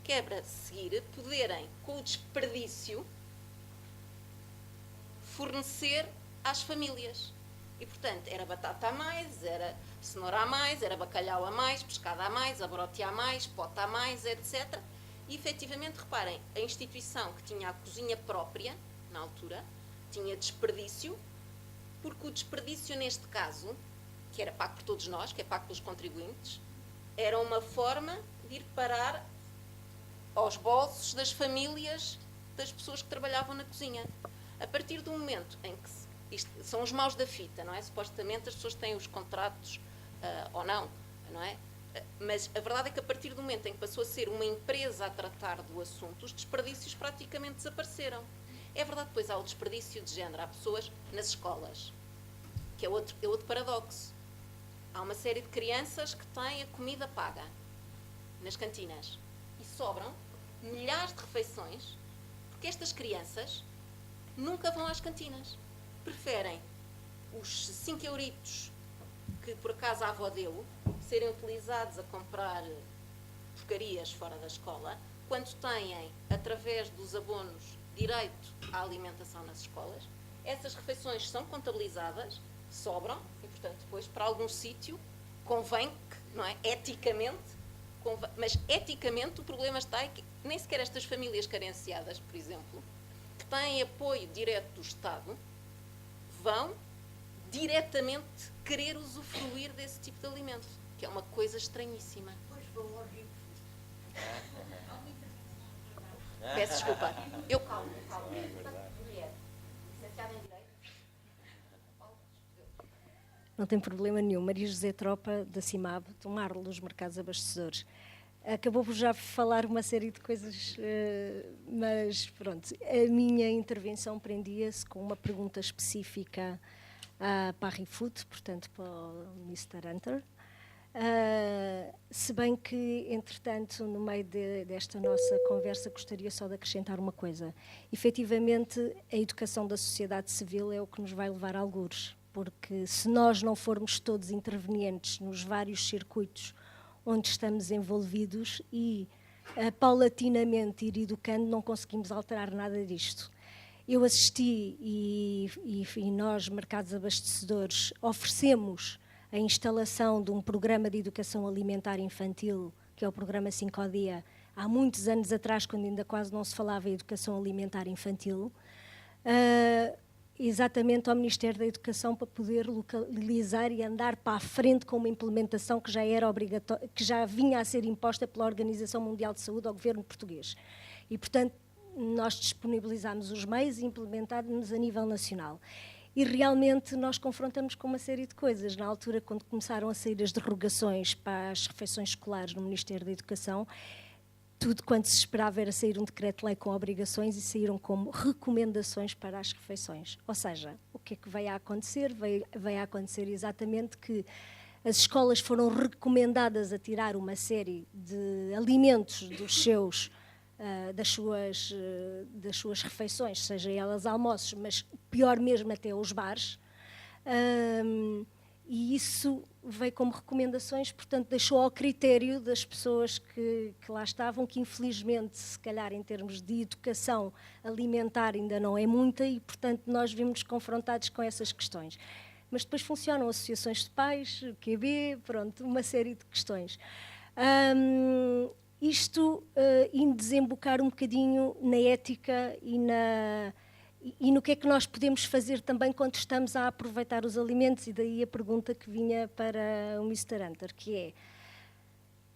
que é para seguir poderem, com o desperdício, fornecer às famílias. E, portanto, era batata a mais, era cenoura a mais, era bacalhau a mais, pescada a mais, abrote a mais, pota a mais, etc. E, efetivamente, reparem, a instituição que tinha a cozinha própria, na altura, tinha desperdício, porque o desperdício, neste caso, que era pago por todos nós, que é pago pelos contribuintes, era uma forma de ir parar aos bolsos das famílias das pessoas que trabalhavam na cozinha. A partir do momento em que isto são os maus da fita, não é? Supostamente as pessoas têm os contratos ou não, não é? Mas a verdade é que a partir do momento em que passou a ser uma empresa a tratar do assunto, os desperdícios praticamente desapareceram. É verdade, depois há o desperdício de género, há pessoas nas escolas, que é outro paradoxo. Há uma série de crianças que têm a comida paga nas cantinas e sobram milhares de refeições porque estas crianças nunca vão às cantinas. Preferem os 5 euritos que por acaso a avó deu serem utilizados a comprar porcarias fora da escola, quando têm, através dos abonos, direito à alimentação nas escolas. Essas refeições são contabilizadas, sobram, e portanto depois para algum sítio convém que, não é, eticamente, mas eticamente o problema está em que nem sequer estas famílias carenciadas, por exemplo, que têm apoio direto do Estado, vão diretamente querer usufruir desse tipo de alimento, que é uma coisa estranhíssima. Pois vão ao RIP. Peço desculpa. Eu Calma. mulher, licenciada em Direito. Não tem problema nenhum. Maria José Tropa, da CIMAB, do Marlo, dos Mercados Abastecedores. Acabou por já falar uma série de coisas, mas pronto, a minha intervenção prendia-se com uma pergunta específica para a ReFood, portanto para o Mr. Hunter. Se bem que, entretanto, no meio desta nossa conversa, gostaria só de acrescentar uma coisa. Efetivamente, a educação da sociedade civil é o que nos vai levar a algures, porque se nós não formos todos intervenientes nos vários circuitos onde estamos envolvidos e paulatinamente ir educando, não conseguimos alterar nada disto. Eu assisti e nós, Mercados Abastecedores, oferecemos a instalação de um programa de educação alimentar infantil, que é o programa 5 ao Dia, há muitos anos atrás, quando ainda quase não se falava em educação alimentar infantil. exatamente ao Ministério da Educação para poder localizar e andar para a frente com uma implementação que já era obrigatória, que já vinha a ser imposta pela Organização Mundial de Saúde ao governo português. E, portanto, nós disponibilizámos os meios e implementámos a nível nacional. E realmente nós confrontamos com uma série de coisas. Na altura, quando começaram a sair as derrogações para as refeições escolares no Ministério da Educação, tudo quanto se esperava era sair um decreto-lei com obrigações e saíram como recomendações para as refeições. Ou seja, o que é que veio a acontecer? Veio a acontecer exatamente que as escolas foram recomendadas a tirar uma série de alimentos das suas refeições, seja elas almoços, mas pior mesmo até os bares. E isso veio como recomendações, portanto, deixou ao critério das pessoas que lá estavam, que infelizmente, se calhar em termos de educação alimentar ainda não é muita e, portanto, nós vimos confrontados com essas questões. Mas depois funcionam associações de pais, QB, pronto, uma série de questões. Isto em desembocar um bocadinho na ética e no que é que nós podemos fazer também quando estamos a aproveitar os alimentos, e daí a pergunta que vinha para o Mr. Hunter, que é,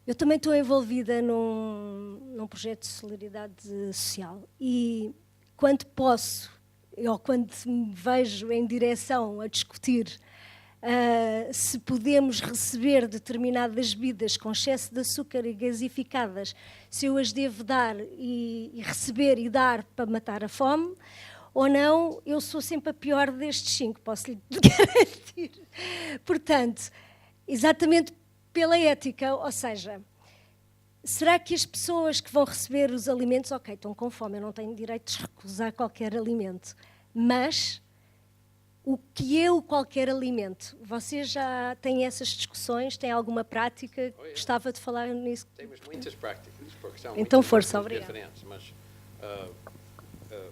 eu também estou envolvida num projeto de solidariedade social e quando posso, ou quando me vejo em direção a discutir se podemos receber determinadas bebidas com excesso de açúcar e gasificadas, se eu as devo dar e receber e dar para matar a fome, ou não, eu sou sempre a pior destes 5, posso lhe garantir. Portanto, exatamente pela ética, ou seja, será que as pessoas que vão receber os alimentos, ok, estão com fome, eu não tenho direito de recusar qualquer alimento, mas o que é o qualquer alimento? Vocês já têm essas discussões? Têm alguma prática? Gostava de falar nisso. Temos muitas práticas, porque são então, muitas força, práticas obrigada. diferentes, mas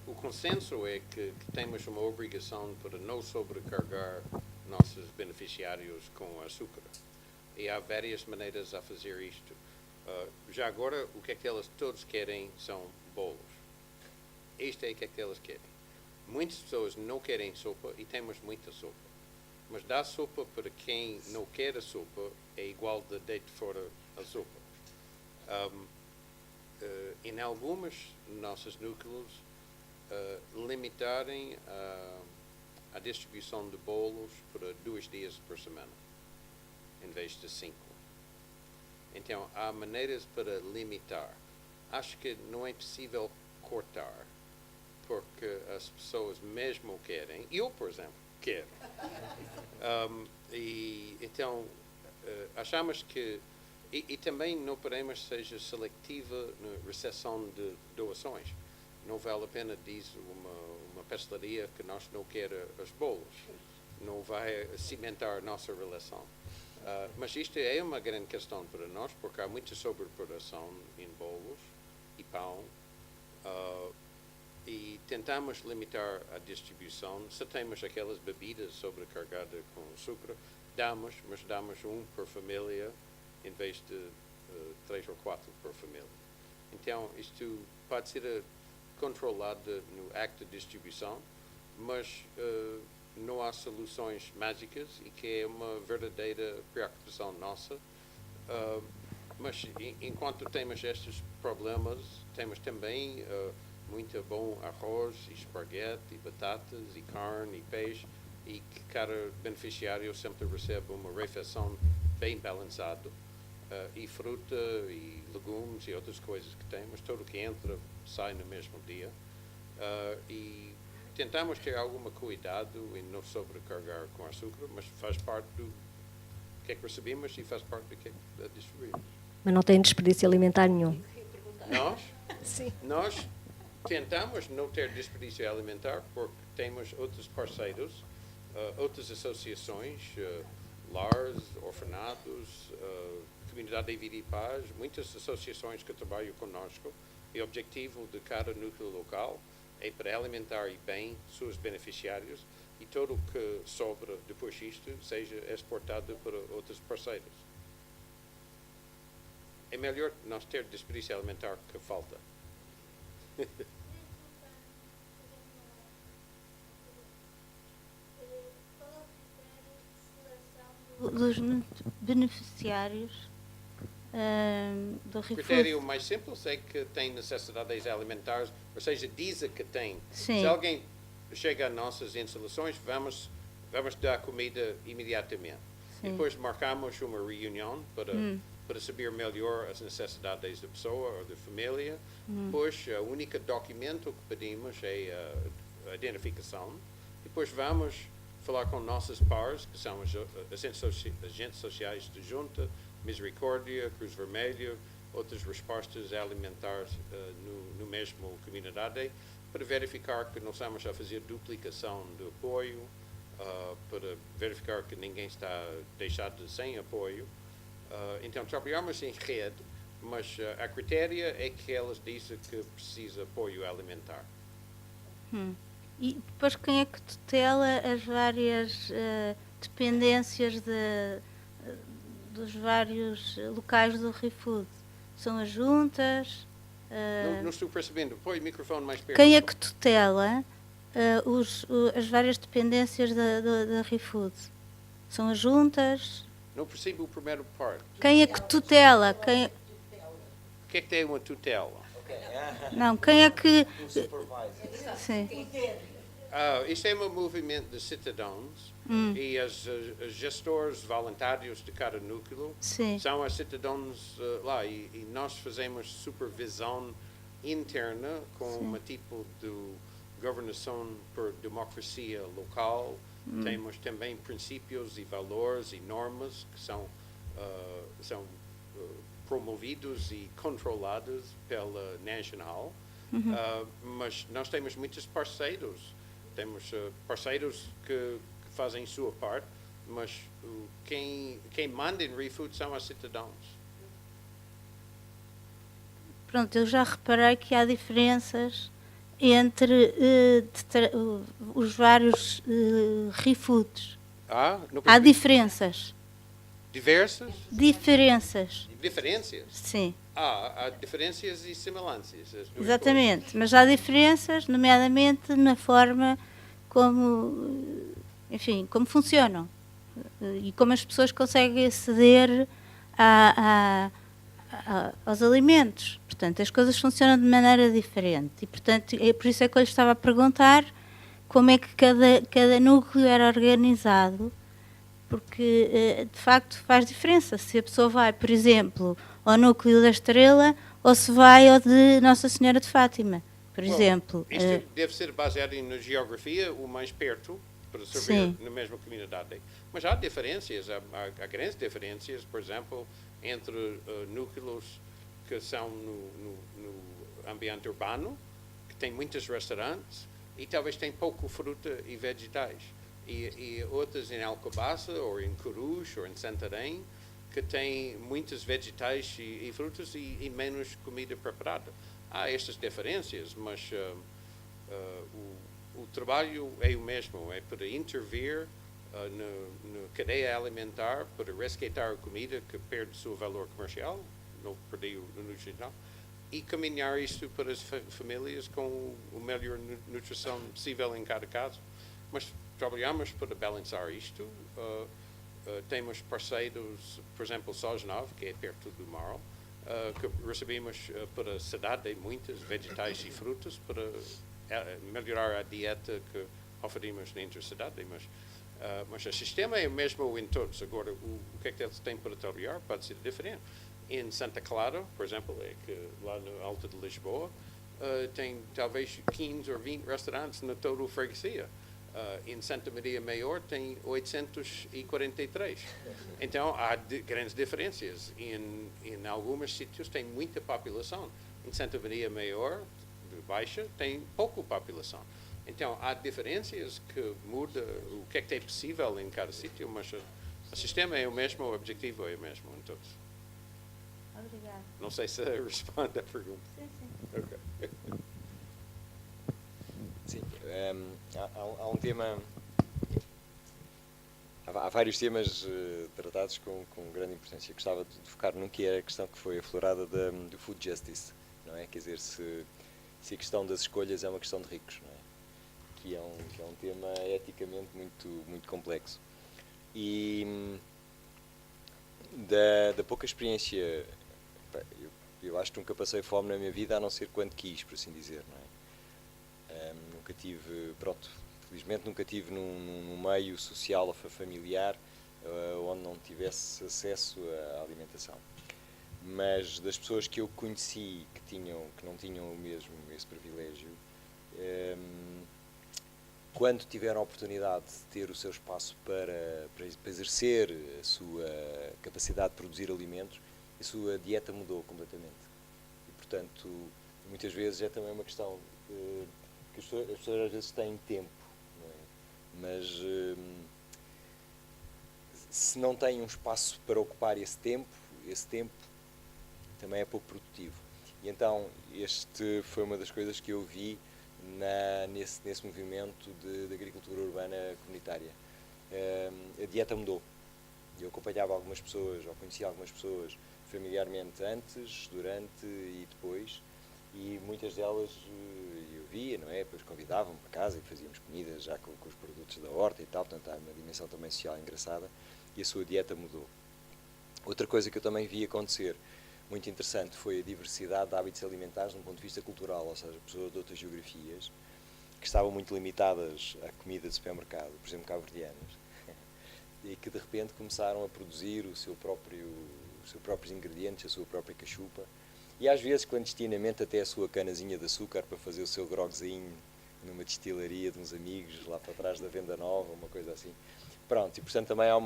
o consenso é que temos uma obrigação para não sobrecarregar nossos beneficiários com açúcar. E há várias maneiras a fazer isto. Já agora, o que é que elas todos querem são bolos. Isto é o que é que elas querem. Muitas pessoas não querem sopa e temos muita sopa. Mas dar sopa para quem não quer a sopa é igual de deitar fora a sopa. Em algumas nossos núcleos, limitarem a distribuição de bolos para 2 dias por semana, em vez de 5. Então, há maneiras para limitar. Acho que não é possível cortar, porque as pessoas mesmo querem. Eu, por exemplo, quero. E então, achamos que... E também não podemos seja seletiva na recepção de doações. Não vale a pena, diz uma pastelaria, que nós não queremos os bolos. Não vai cimentar a nossa relação. Mas isto é uma grande questão para nós, porque há muita sobreprodução em bolos e pão. E tentamos limitar a distribuição. Se temos aquelas bebidas sobrecarregadas com açúcar, mas damos um por família, em vez de 3 ou 4 por família. Então, isto pode ser controlado no acto de distribuição, mas não há soluções mágicas e que é uma verdadeira preocupação nossa. Mas enquanto temos estes problemas, temos também muito bom arroz, e esparguete, e batatas, e carne, e peixe, e que cada beneficiário sempre recebe uma refeição bem balançada, e fruta, e legumes, e outras coisas que temos. Tudo que entra sai no mesmo dia. E tentamos ter algum cuidado em não sobrecarregar com açúcar, mas faz parte do que é que recebemos e faz parte do que é que distribuímos. Mas não tem desperdício alimentar nenhum. Sim. Nós tentamos não ter desperdício alimentar porque temos outros parceiros, outras associações, lares, orfanatos, Comunidade de Vida e Paz, muitas associações que trabalham conosco, e o objetivo de cada núcleo local é para alimentar bem seus beneficiários e tudo o que sobra depois disto seja exportado para outros parceiros. É melhor nós ter desperdício alimentar que falta. dos beneficiários do O ReFood. critério mais simples é que tem necessidades alimentares, ou seja, diz que tem. Sim. Se alguém chega às nossas instalações, vamos dar comida imediatamente. E depois marcamos uma reunião para saber melhor as necessidades da pessoa ou da família. Depois, o único documento que pedimos é a identificação. Depois vamos falar com nossos pares, que são os agentes sociais de Junta, Misericórdia, Cruz Vermelha, outras respostas alimentares no mesmo comunidade, para verificar que não estamos a fazer duplicação de apoio, para verificar que ninguém está deixado sem apoio. Então, trabalhamos em rede, mas a critério é que elas dizem que precisa apoio alimentar. E depois quem é que tutela as várias dependências dos vários locais do ReFood? São as juntas? Não estou percebendo. Põe o microfone mais perto. Quem é que tutela as várias dependências da ReFood? São as juntas? Não percebo o primeiro parte. Quem é que tutela? O que é que é uma tutela? Não, quem é que... Sim. Isto é um movimento de cidadãos e os gestores voluntários de cada núcleo Sim. são os cidadãos lá e nós fazemos supervisão interna com um tipo de governação por democracia local. Temos também princípios e valores e normas que são promovidos e controlados pela National. Mas nós temos muitos parceiros. Temos parceiros que fazem sua parte, mas quem manda em ReFood são os cidadãos. Pronto, eu já reparei que há diferenças entre os vários ReFoods. Há diferenças. Diversas? Diferenças. Diferenças? Sim. Há diferenças e semelhanças. Exatamente, mas há diferenças, nomeadamente na forma como, enfim, como funcionam e como as pessoas conseguem aceder aos alimentos. Portanto, as coisas funcionam de maneira diferente e, portanto, é por isso é que eu lhe estava a perguntar como é que cada núcleo era organizado, porque, de facto, faz diferença se a pessoa vai, por exemplo, ao núcleo da Estrela ou se vai ao de Nossa Senhora de Fátima, por exemplo. Isto deve ser baseado na geografia, o mais perto, para servir na mesma comunidade. Mas há diferenças, há grandes diferenças, por exemplo, entre núcleos que são no ambiente urbano, que tem muitos restaurantes e talvez tem pouco fruta e vegetais. E outras em Alcobaça, ou em Coruj, ou em Santarém, que têm muitos vegetais e frutas e menos comida preparada. Há estas diferenças, mas o trabalho é o mesmo, é para intervir na cadeia alimentar, para resgatar a comida que perde o seu valor comercial, não perdeu no nutricional, e caminhar isto para as famílias com a melhor nutrição possível em cada caso. Mas trabalhamos para balançar isto. Temos parceiros, por exemplo, Sosnov, que é perto do Marl, que recebemos para a cidade muitas vegetais e frutas para melhorar a dieta que oferimos dentro da cidade. Mas o sistema é o mesmo em todos. Agora, o que é que eles têm para trabalhar pode ser diferente. Em Santa Clara, por exemplo, é que lá no alto de Lisboa, tem talvez 15 ou 20 restaurantes na toda a freguesia. Em Santa Maria Maior tem 843. Então há grandes diferenças. Em alguns sítios tem muita população. Em Santa Maria Maior, de Baixa, tem pouca população. Então há diferenças que mudam o que é possível em cada sítio, mas o sistema é o mesmo, o objetivo é o mesmo em todos. Obrigada. Não sei se responde à pergunta. Sim, sim. Okay. Sim, há um tema, há vários temas tratados com grande importância. Gostava de focar num que é a questão que foi aflorada do food justice, não é? Quer dizer, se a questão das escolhas é uma questão de ricos, não é? Que é um tema eticamente muito complexo. E Da pouca experiência, pá, eu acho que nunca passei fome na minha vida, a não ser quando quis, por assim dizer, não é? Nunca tive, pronto, felizmente nunca tive num meio social ou familiar onde não tivesse acesso à alimentação. Mas das pessoas que eu conheci que não tinham o mesmo esse privilégio, quando tiveram a oportunidade de ter o seu espaço para exercer a sua capacidade de produzir alimentos, a sua dieta mudou completamente. E, portanto, muitas vezes é também uma questão que as pessoas às vezes têm tempo, não é? Mas se não têm um espaço para ocupar esse tempo também é pouco produtivo. E então, este foi uma das coisas que eu vi nesse movimento de agricultura urbana comunitária. A dieta mudou. Eu acompanhava algumas pessoas, ou conhecia algumas pessoas familiarmente antes, durante e depois, e muitas delas eu via, não é? Depois convidavam-me para casa e fazíamos comida já com os produtos da horta e tal, portanto há uma dimensão também social engraçada, e a sua dieta mudou. Outra coisa que eu também vi acontecer, muito interessante, foi a diversidade de hábitos alimentares de um ponto de vista cultural, ou seja, pessoas de outras geografias que estavam muito limitadas à comida de supermercado, por exemplo, cabo-verdianas, e que de repente começaram a produzir os seus próprios ingredientes, a sua própria cachupa, e às vezes clandestinamente até a sua canazinha de açúcar para fazer o seu grogzinho numa destilaria de uns amigos lá para trás da Venda Nova, uma coisa assim. Pronto, e portanto também há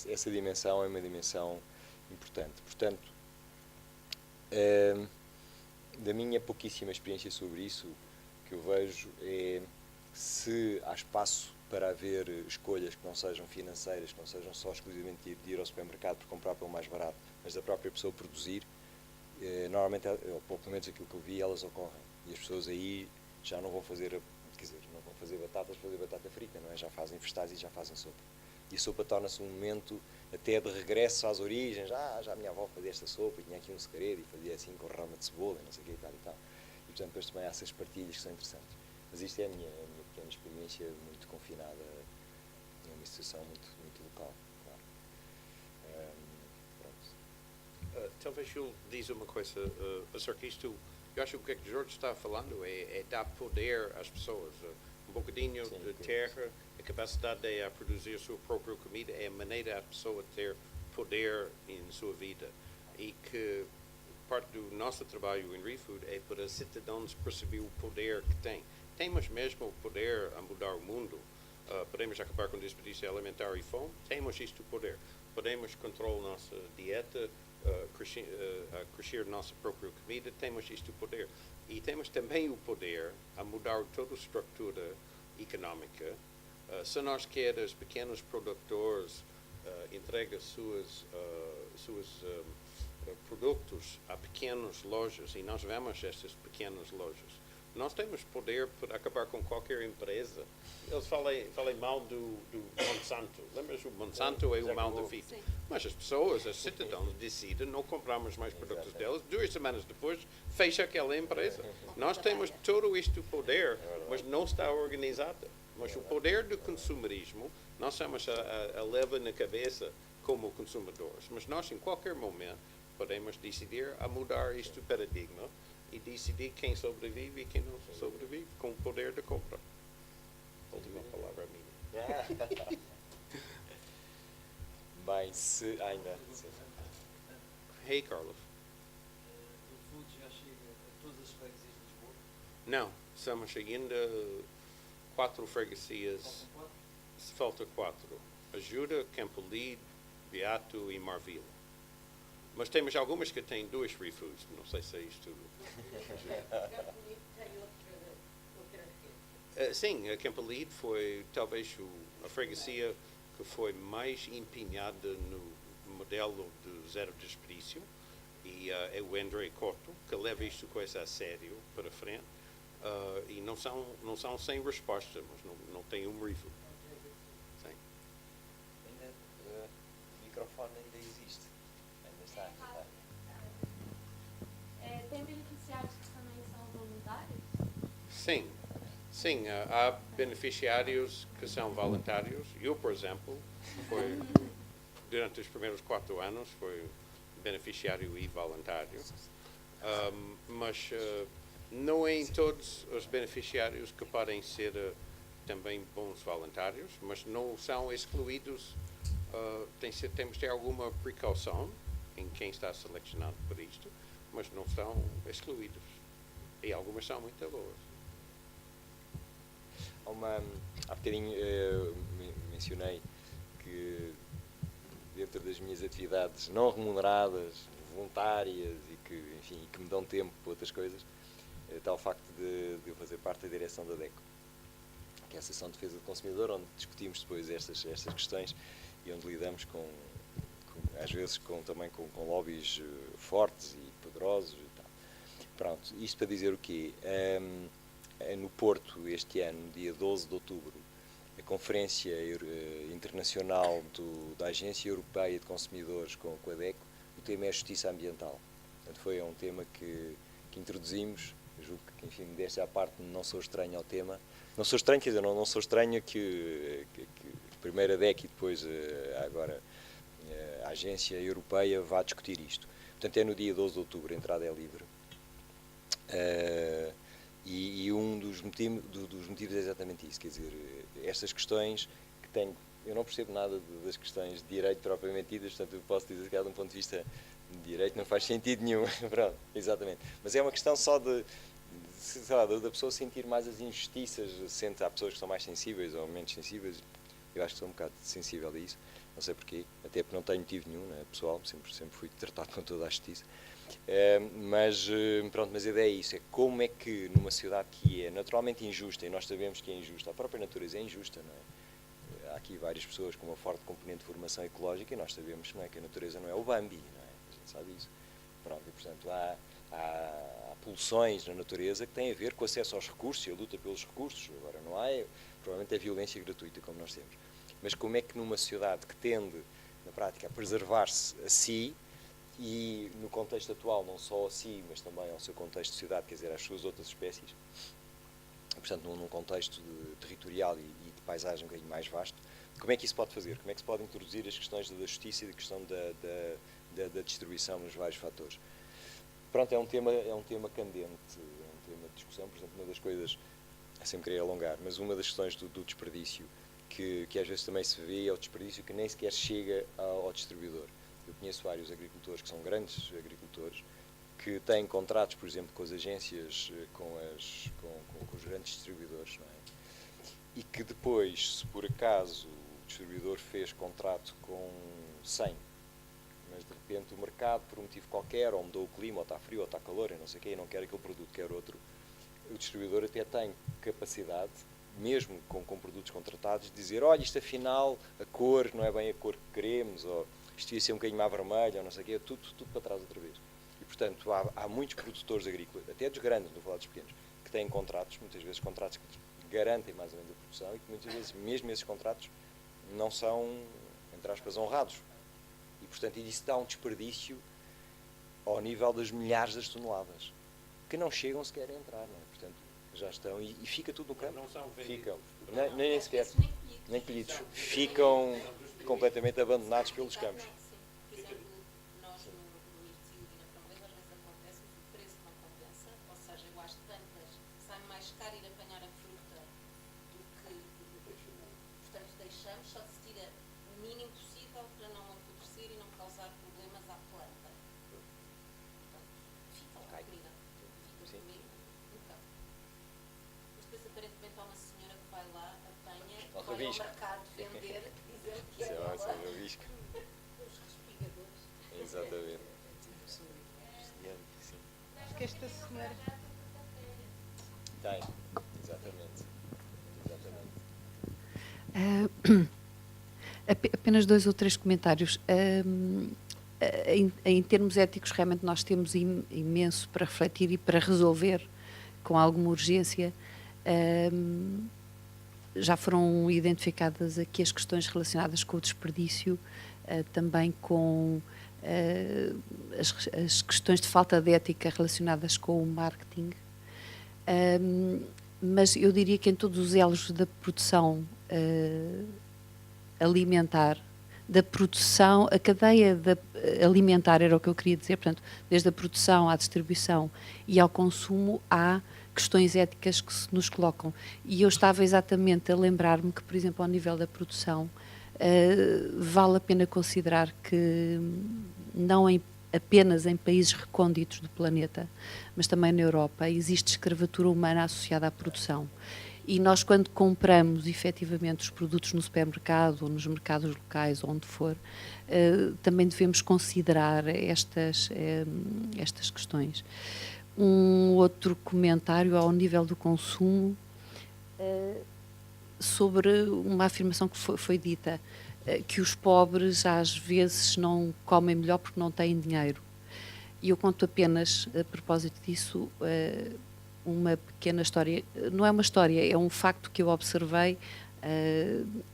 essa dimensão é uma dimensão importante. Portanto, da minha pouquíssima experiência sobre isso, o que eu vejo é se há espaço para haver escolhas que não sejam financeiras, que não sejam só exclusivamente de ir ao supermercado para comprar pelo mais barato, mas da própria pessoa produzir, normalmente, ou pelo menos aquilo que eu vi, elas ocorrem. E as pessoas aí já não vão fazer, não vão fazer batatas, fazer batata frita, não é? Já fazem vegetais e já fazem sopa. E a sopa torna-se um momento até de regresso às origens. Já a minha avó fazia esta sopa e tinha aqui um segredo e fazia assim com rama de cebola e não sei o que e tal e tal. E portanto depois também há essas partilhas que são interessantes. Mas isto é a minha pequena experiência muito confinada numa situação muito local, claro. Pronto. Talvez eu dizer uma coisa acerca disto. Eu acho que o que o Jorge está falando é dar poder às pessoas. Um bocadinho Sim, de terra, a capacidade de produzir a sua própria comida é a maneira a pessoa ter poder em sua vida. E que parte do nosso trabalho em ReFood é para cidadãos perceber o poder que têm. Temos mesmo o poder a mudar o mundo. Podemos acabar com desperdício alimentar e fome. Temos isto poder. Podemos controlar nossa dieta, crescer nossa própria comida. Temos isto poder. E temos também o poder a mudar toda a estrutura económica. Se nós queremos pequenos produtores entregar seus produtos a pequenas lojas, e nós vemos estas pequenas lojas, nós temos poder para acabar com qualquer empresa. Eles falam mal do Monsanto. Lembras? O Monsanto é o mal do fito. Mas as pessoas, os cidadãos, decidem não comprarmos mais produtos delas. 2 semanas depois, fecha aquela empresa. Nós temos todo este poder, mas não está organizado. Mas o poder do consumerismo, nós estamos a levar na cabeça como consumidores. Mas nós, em qualquer momento, podemos decidir a mudar este paradigma e decidir quem sobrevive e quem não sobrevive, com o poder de compra. Última palavra minha. Bem, se ainda... Hey, Carlos. O ReFood já chega a todas as freguesias de Lisboa? Não, estamos ainda 4 freguesias. Falta 4. Ajuda, Campolide, Beato e Marvila. Mas temos algumas que têm 2 ReFoods. Não sei se é isto. Sim, a Campolide foi talvez a freguesia que foi mais empenhada no modelo de zero desperdício, e é o André Couto que leva isto coisa a sério para frente, e não são sem resposta, mas não tem um ReFood. Sim. Ainda, o microfone ainda existe. Ainda está. Tem beneficiários que também são voluntários? Sim, há beneficiários que são voluntários. Eu, por exemplo, durante os primeiros 4 anos foi beneficiário e voluntário, mas não é em todos os beneficiários que podem ser também bons voluntários, mas não são excluídos. Temos de ter alguma precaução em quem está selecionado por isto, mas não são excluídos. E algumas são muito boas. Há bocadinho mencionei que dentro das minhas atividades não remuneradas, voluntárias e que me dão tempo para outras coisas, está o facto de eu fazer parte da direção da DECO, que é a Associação de Defesa do Consumidor, onde discutimos depois estas questões e onde lidamos às vezes também com lobbies fortes e poderosos e tal. Pronto, isto para dizer o quê? No Porto, este ano, dia 12 de outubro, a Conferência Internacional da Agência Europeia de Consumidores com a DECO, o tema é a justiça ambiental. Portanto, foi um tema que introduzimos. Eu julgo que, enfim, desta parte não sou estranho ao tema. Não sou estranho, quer dizer, não sou estranho que primeiro a DECO e depois agora a Agência Europeia vá discutir isto. Portanto, é no dia 12 de outubro, a entrada é livre. E um dos motivos é exatamente isso, quer dizer, estas questões que tenho, eu não percebo nada das questões de direito propriamente ditas, portanto eu posso dizer que de um ponto de vista de direito não faz sentido nenhum, pronto, exatamente, mas é uma questão só da pessoa sentir mais as injustiças, há pessoas que são mais sensíveis ou menos sensíveis, eu acho que sou um bocado sensível a isso, não sei porquê, até porque não tenho motivo nenhum, né, pessoal, sempre fui tratado com toda a justiça. Mas a ideia é isso, é como é que numa sociedade que é naturalmente injusta, e nós sabemos que é injusta, a própria natureza é injusta, não é? Há aqui várias pessoas com uma forte componente de formação ecológica e nós sabemos não é, que a natureza não é o Bambi, não é? A gente sabe isso. Pronto, e portanto há pulsões na natureza que têm a ver com o acesso aos recursos e a luta pelos recursos, agora não há, provavelmente é violência gratuita como nós temos. Mas como é que numa sociedade que tende, na prática, a preservar-se a si, e no contexto atual, não só a si, mas também ao seu contexto de sociedade, quer dizer, às suas outras espécies, portanto, num contexto territorial e de paisagem um bocadinho mais vasto, como é que isso pode fazer? Como é que se pode introduzir as questões da justiça e da questão da distribuição nos vários fatores? Pronto, é um tema candente, é um tema de discussão, por exemplo, uma das coisas, sem querer alongar, mas uma das questões do desperdício, que às vezes também se vê, é o desperdício que nem sequer chega ao distribuidor. Eu conheço vários agricultores que são grandes agricultores, que têm contratos, por exemplo, com as agências, com os grandes distribuidores, não é? E que depois, se por acaso o distribuidor fez contrato com 100, mas de repente o mercado, por um motivo qualquer, ou mudou o clima, ou está frio, ou está calor, eu não sei o quê, e não quer aquele produto, quer outro, o distribuidor até tem capacidade, mesmo com produtos contratados, de dizer, olha, isto afinal, a cor não é bem a cor que queremos, ou isto ia ser um bocadinho mais vermelho, ou não sei o quê, tudo para trás outra vez. E, portanto, há muitos produtores agrícolas, até dos grandes, não vou falar dos pequenos, que têm contratos, muitas vezes contratos que garantem mais ou menos a produção e que muitas vezes, mesmo esses contratos, não são, entre aspas, honrados. E, portanto, isso dá um desperdício ao nível das milhares das toneladas, que não chegam sequer a entrar, não é? Portanto, já estão, e fica tudo no campo. Não são vendidos. Ficam, nem sequer, nem colhidos, ficam completamente abandonados pelos campos. Por exemplo, nós no Mirtilo e na Framboesa às vezes acontece que o preço não compensa, ou seja, eu às tantas sai mais caro ir apanhar a fruta do que, portanto, deixamos, só se tira o mínimo possível para não apodrecer e não causar problemas à planta. Portanto, fica lá a comida, fica comigo no campo. Mas depois aparentemente há uma senhora que vai lá, apanha, vai ao mercado vender, dizendo que é ela. Os respigadores. Exatamente. Acho que esta senhora... Tem, exatamente. Apenas 2 ou 3 comentários. Em termos éticos, realmente nós temos imenso para refletir e para resolver com alguma urgência. Já foram identificadas aqui as questões relacionadas com o desperdício, também com as questões de falta de ética relacionadas com o marketing. Mas eu diria que em todos os elos da produção alimentar, da produção, a cadeia alimentar era o que eu queria dizer, portanto, desde a produção à distribuição e ao consumo, há questões éticas que se nos colocam. E eu estava exatamente a lembrar-me que, por exemplo, ao nível da produção, vale a pena considerar que não apenas em países recônditos do planeta, mas também na Europa, existe escravatura humana associada à produção. E nós, quando compramos efetivamente os produtos no supermercado ou nos mercados locais, onde for, também devemos considerar estas questões. Um outro comentário ao nível do consumo, sobre uma afirmação que foi dita, que os pobres às vezes não comem melhor porque não têm dinheiro. E eu conto apenas, a propósito disso, uma pequena história. Não é uma história, é um facto que eu observei.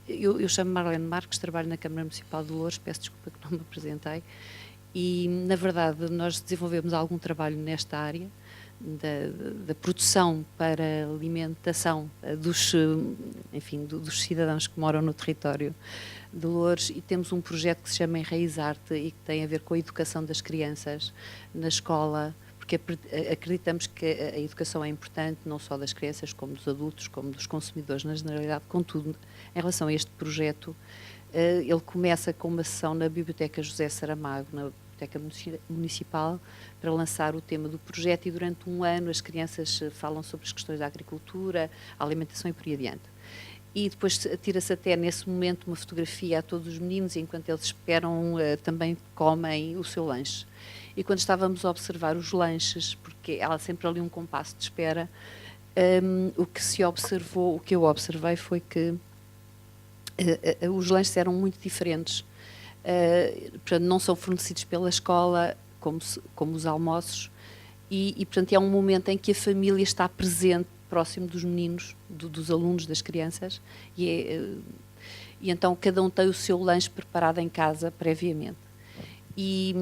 Eu chamo Marlene Marques, trabalho na Câmara Municipal de Loures, peço desculpa que não me apresentei, e na verdade nós desenvolvemos algum trabalho nesta área da produção para alimentação dos cidadãos que moram no território de Loures, e temos um projeto que se chama Enraizar-te e que tem a ver com a educação das crianças na escola, porque acreditamos que a educação é importante, não só das crianças, como dos adultos, como dos consumidores na generalidade. Contudo, em relação a este projeto, ele começa com uma sessão na Biblioteca José Saramago, na Biblioteca Municipal, para lançar o tema do projeto, e durante um ano as crianças falam sobre as questões da agricultura, a alimentação e por aí adiante. E depois tira-se até nesse momento uma fotografia a todos os meninos, e enquanto eles esperam também comem o seu lanche. E quando estávamos a observar os lanches, porque há sempre ali um compasso de espera, o que eu observei foi que os lanches eram muito diferentes. Portanto, não são fornecidos pela escola como os almoços, e portanto é um momento em que a família está presente, próximo dos meninos, dos alunos, das crianças, e então cada um tem o seu lanche preparado em casa previamente. E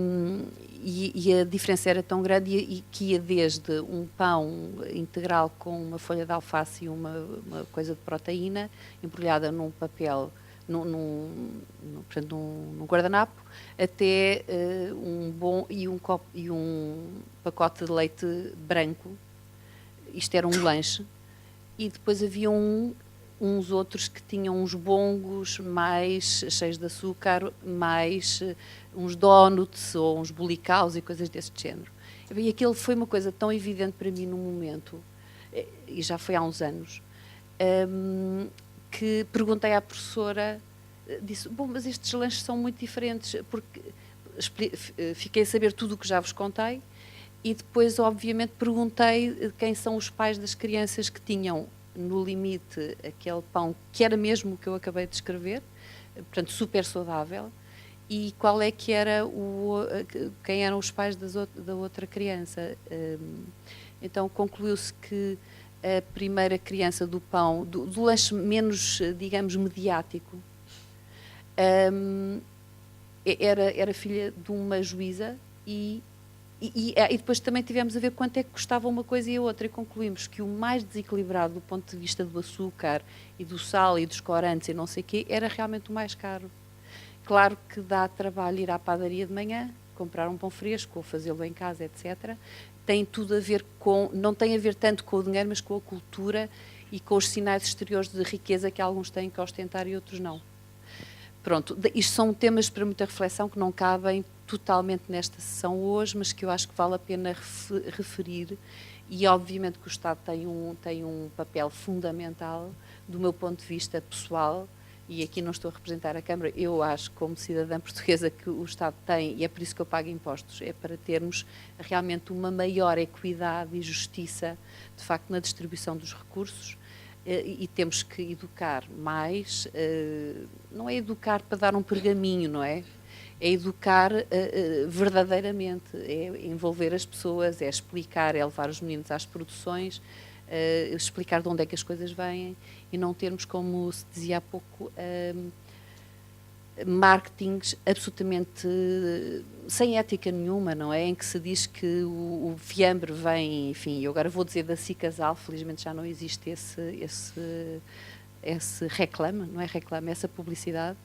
a diferença era tão grande e que ia desde um pão integral com uma folha de alface e uma coisa de proteína embrulhada num papel, num guardanapo, até um pacote de leite branco. Isto era um lanche. E depois havia uns outros que tinham uns bongos mais cheios de açúcar, mais uns donuts ou uns bolicaus e coisas desse género. E aquilo foi uma coisa tão evidente para mim no momento, e já foi há uns anos, que perguntei à professora, disse, bom, mas estes lanches são muito diferentes, porque fiquei a saber tudo o que já vos contei, e depois, obviamente, perguntei quem são os pais das crianças que tinham, no limite, aquele pão, que era mesmo o que eu acabei de descrever, portanto, super saudável, e qual é que era quem eram os pais da outra criança. Então, concluiu-se que a primeira criança do pão, do lanche menos, digamos, mediático, era filha de uma juíza, e depois também tivemos a ver quanto é que custava uma coisa e a outra, e concluímos que o mais desequilibrado do ponto de vista do açúcar e do sal e dos corantes e não sei o quê, era realmente o mais caro. Claro que dá trabalho ir à padaria de manhã, comprar um pão fresco ou fazê-lo em casa, etc. Tem tudo a ver não tem a ver tanto com o dinheiro, mas com a cultura e com os sinais exteriores de riqueza que alguns têm que ostentar e outros não. Pronto, isto são temas para muita reflexão que não cabem totalmente nesta sessão hoje, mas que eu acho que vale a pena referir, e obviamente que o Estado tem um papel fundamental do meu ponto de vista pessoal, e aqui não estou a representar a Câmara, eu acho como cidadã portuguesa que o Estado tem, e é por isso que eu pago impostos, é para termos realmente uma maior equidade e justiça, de facto, na distribuição dos recursos, e temos que educar mais, não é educar para dar um pergaminho, não é? É educar verdadeiramente, é envolver as pessoas, é explicar, é levar os meninos às produções, explicar de onde é que as coisas vêm, e não termos, como se dizia há pouco, marketings absolutamente sem ética nenhuma, não é? Em que se diz que o fiambre vem, enfim, eu agora vou dizer da Cicasal, felizmente já não existe esse reclame, não é reclame, essa publicidade,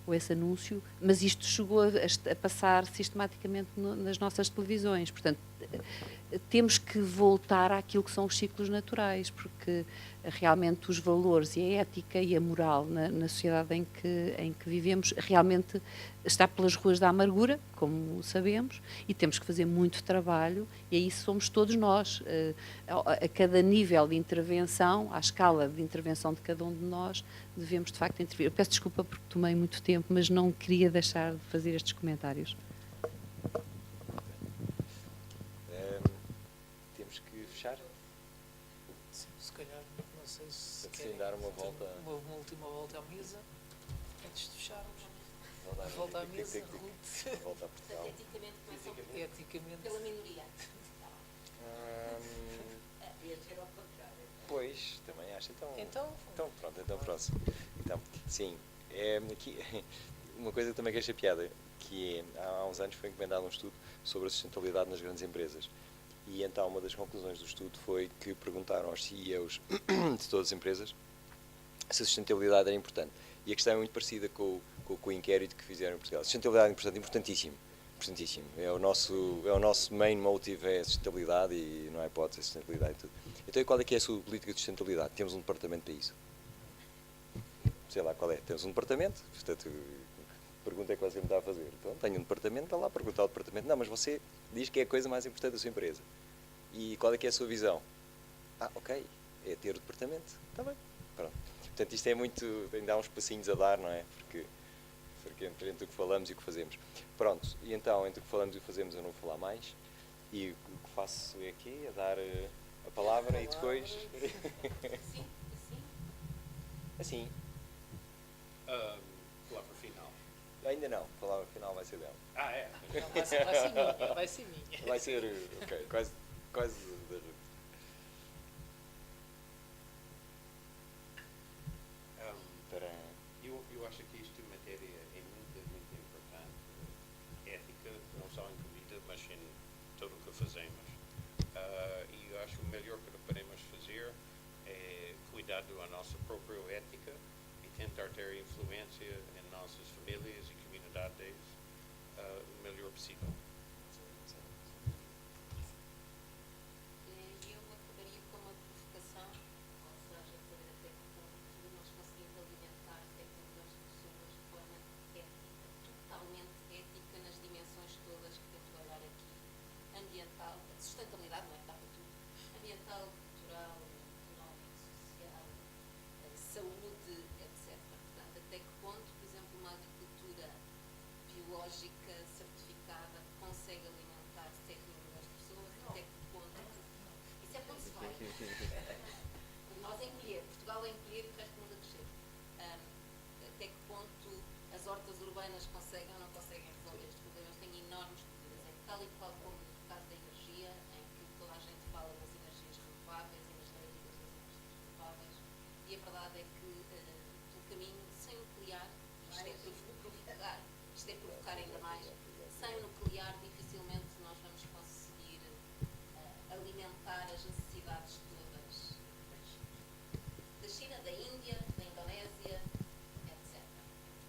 ou esse anúncio, mas isto chegou a passar sistematicamente nas nossas televisões. Portanto, temos que voltar àquilo que são os ciclos naturais, porque realmente os valores e a ética e a moral na sociedade em que vivemos realmente está pelas ruas da amargura, como sabemos, e temos que fazer muito trabalho, e aí somos todos nós. A cada nível de intervenção, à escala de intervenção de cada um de nós, devemos de facto intervir. Eu peço desculpa porque tomei muito tempo, mas não queria deixar de fazer estes comentários. Temos que fechar? Se calhar, não sei se Sim, dar uma volta. Uma última volta à mesa, antes de fecharmos. Volta Volta à mesa, Ruth. Volta a Portugal. Eticamente começam Eticamente. pela minoria. Devia ser ao contrário. Pois, também acho. Então Pronto, então próximo. Então, sim, aqui, uma coisa que também que achei piada, que há uns anos foi encomendado um estudo sobre a sustentabilidade nas grandes empresas. E então uma das conclusões do estudo foi que perguntaram aos CEOs de todas as empresas se a sustentabilidade era importante. E a questão é muito parecida com o inquérito que fizeram em Portugal. A sustentabilidade é importante, importantíssimo. É o nosso main motive, é a sustentabilidade e não há hipótese, a sustentabilidade e tudo. Então, qual é que é a sua política de sustentabilidade? Temos um departamento para isso. Sei lá qual é. Temos um departamento, portanto, que pergunta é que você me está a fazer? Então, tenho um departamento, está lá a perguntar ao departamento. Não, mas você diz que é a coisa mais importante da sua empresa. E qual é que é a sua visão? Ok, é ter o departamento. Está bem, pronto. Portanto, isto é muito, ainda há uns passinhos a dar, não é? Porque entre o que falamos e o que fazemos. Pronto, e então, entre o que falamos e o que fazemos eu não vou falar mais. E o que faço é aqui, a dar a palavra e depois... Assim. Lá para o final. Ainda não, a palavra final vai ser dela. É? Não, vai ser minha, vai ser minha. Vai ser, ok, quase da Ruth. Eu acho que esta matéria é muito importante. Ética, não só em comida, mas em tudo o que fazemos. E eu acho que o melhor que podemos fazer é cuidar da nossa própria ética e tentar ter influência em nossas famílias e comunidades o melhor possível. Eu acabaria com uma provocação, ou seja, saber até que ponto nós conseguimos alimentar tecnologias de pessoas de forma ética, totalmente ética nas dimensões todas que temos de olhar aqui. Ambiental, sustentabilidade, não é? Está para tudo. Ambiental, cultural, económico, social, saúde, etc. Portanto, até que ponto, por exemplo, uma agricultura biológica certificada consegue alimentar 7 milhões de pessoas, até que ponto? Isso é quando se vai. Nós a encolher, Portugal a encolher e o resto do mundo a crescer. Até que ponto as hortas urbanas conseguem ou não conseguem resolver estes problemas? Tenho enormes dúvidas. É tal e qual como no caso da energia, em que toda a gente fala das energias renováveis e nas narrativas das energias renováveis, e a verdade é que pelo caminho, sem nuclear, isto é provocar ainda mais, sem nuclear dificilmente nós vamos conseguir alimentar as necessidades todas da China, da Índia, da Indonésia, etc.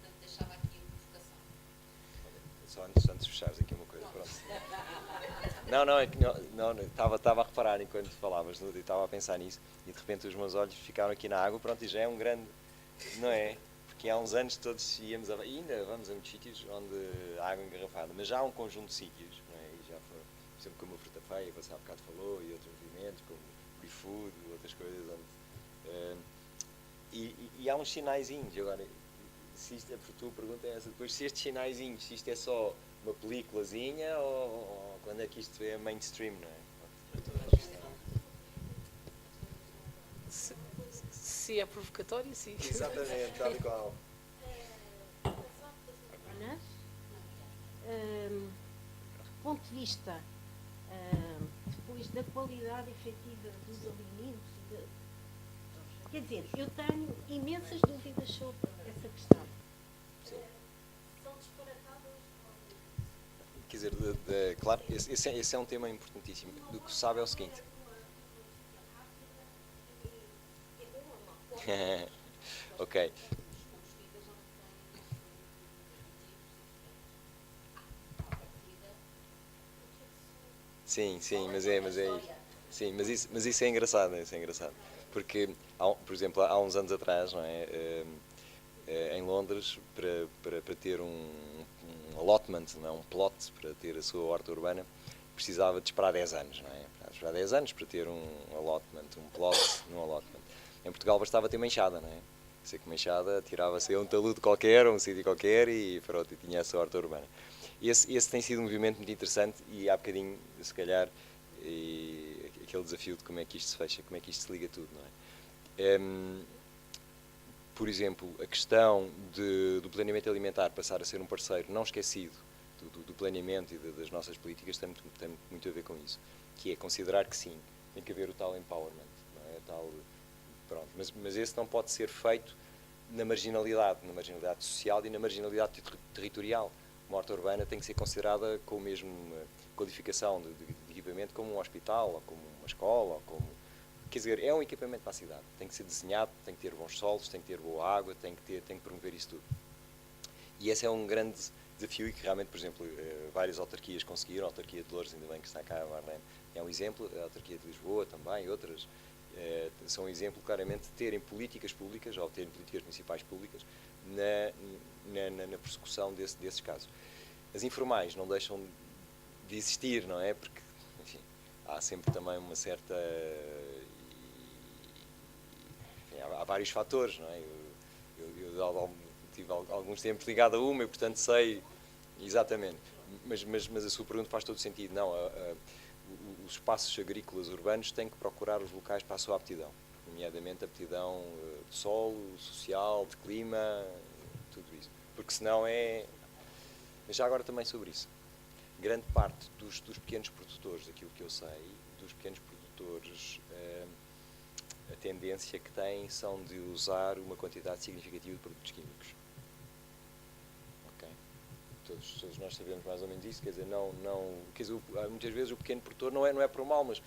Portanto, deixava aqui a provocação. Só antes de fechares aqui uma coisa, pronto. Não, é que estava a reparar enquanto falavas, estava a pensar nisso e de repente os meus olhos ficaram aqui na água, pronto, e já é um grande, não é? Porque há uns anos todos íamos e ainda vamos a muitos sítios onde há água engarrafada, mas já há um conjunto de sítios, não é? E já foi, por exemplo, como a Fruta Feia, você há bocado falou, e outros movimentos, como o iFood, outras coisas, onde, e há uns sinaizinhos. Agora, se isto é, porque tu pergunta é essa, depois se estes sinaizinhos, se isto é só uma peliculazinha ou quando é que isto é mainstream, não é? Se é provocatório, sim. Exatamente, tal e qual. Do ponto de vista depois da qualidade efetiva dos alimentos, quer dizer, eu tenho imensas dúvidas sobre essa questão. São disparatadas. Quer dizer, claro, esse é um tema importantíssimo. Do que se sabe é o seguinte. Ok. Sim, sim, mas isso é engraçado, porque, por exemplo, há uns anos atrás, não é, em Londres, para ter um allotment, não é, um plot, para ter a sua horta urbana, precisava de esperar 10 anos, não é? Precisava de esperar 10 anos para ter um allotment, um plot num allotment. Em Portugal bastava ter uma enxada, não é? Sei que uma enxada tirava-se a um talude qualquer, a um sítio qualquer e pronto, e tinha a sua horta urbana. Esse tem sido um movimento muito interessante e há bocadinho, se calhar, aquele desafio de como é que isto se fecha, como é que isto se liga tudo, não é? Por exemplo, a questão do planeamento alimentar passar a ser um parceiro não esquecido do planeamento e das nossas políticas tem muito a ver com isso, que é considerar que sim, tem que haver o tal empowerment, não é? Pronto, mas esse não pode ser feito na marginalidade social e na marginalidade territorial. Uma horta urbana tem que ser considerada com a mesma qualificação de equipamento como um hospital, ou como uma escola, ou como... Quer dizer, é um equipamento para a cidade. Tem que ser desenhado, tem que ter bons solos, tem que ter boa água, tem que promover isso tudo. E esse é um grande desafio e que realmente, por exemplo, várias autarquias conseguiram. A autarquia de Loures, ainda bem que está cá a Marlene, é um exemplo. A autarquia de Lisboa também, outras, são um exemplo claramente de terem políticas públicas, ou terem políticas municipais públicas, na persecução desses casos. As informais não deixam de existir, não é? Porque, enfim, há sempre também uma certa... Enfim, há vários fatores, não é? Eu tive alguns tempos ligado a uma e, portanto, sei exatamente. Mas a sua pergunta faz todo sentido. Não, os espaços agrícolas urbanos têm que procurar os locais para a sua aptidão, nomeadamente aptidão de solo, social, de clima, tudo isso. Porque senão é... Mas já agora também sobre isso. Grande parte dos pequenos produtores, daquilo que eu sei, dos pequenos produtores, a tendência que têm são de usar uma quantidade significativa de produtos químicos. Ok? Todos nós sabemos mais ou menos isso, quer dizer, quer dizer, muitas vezes o pequeno produtor não é por mal, mas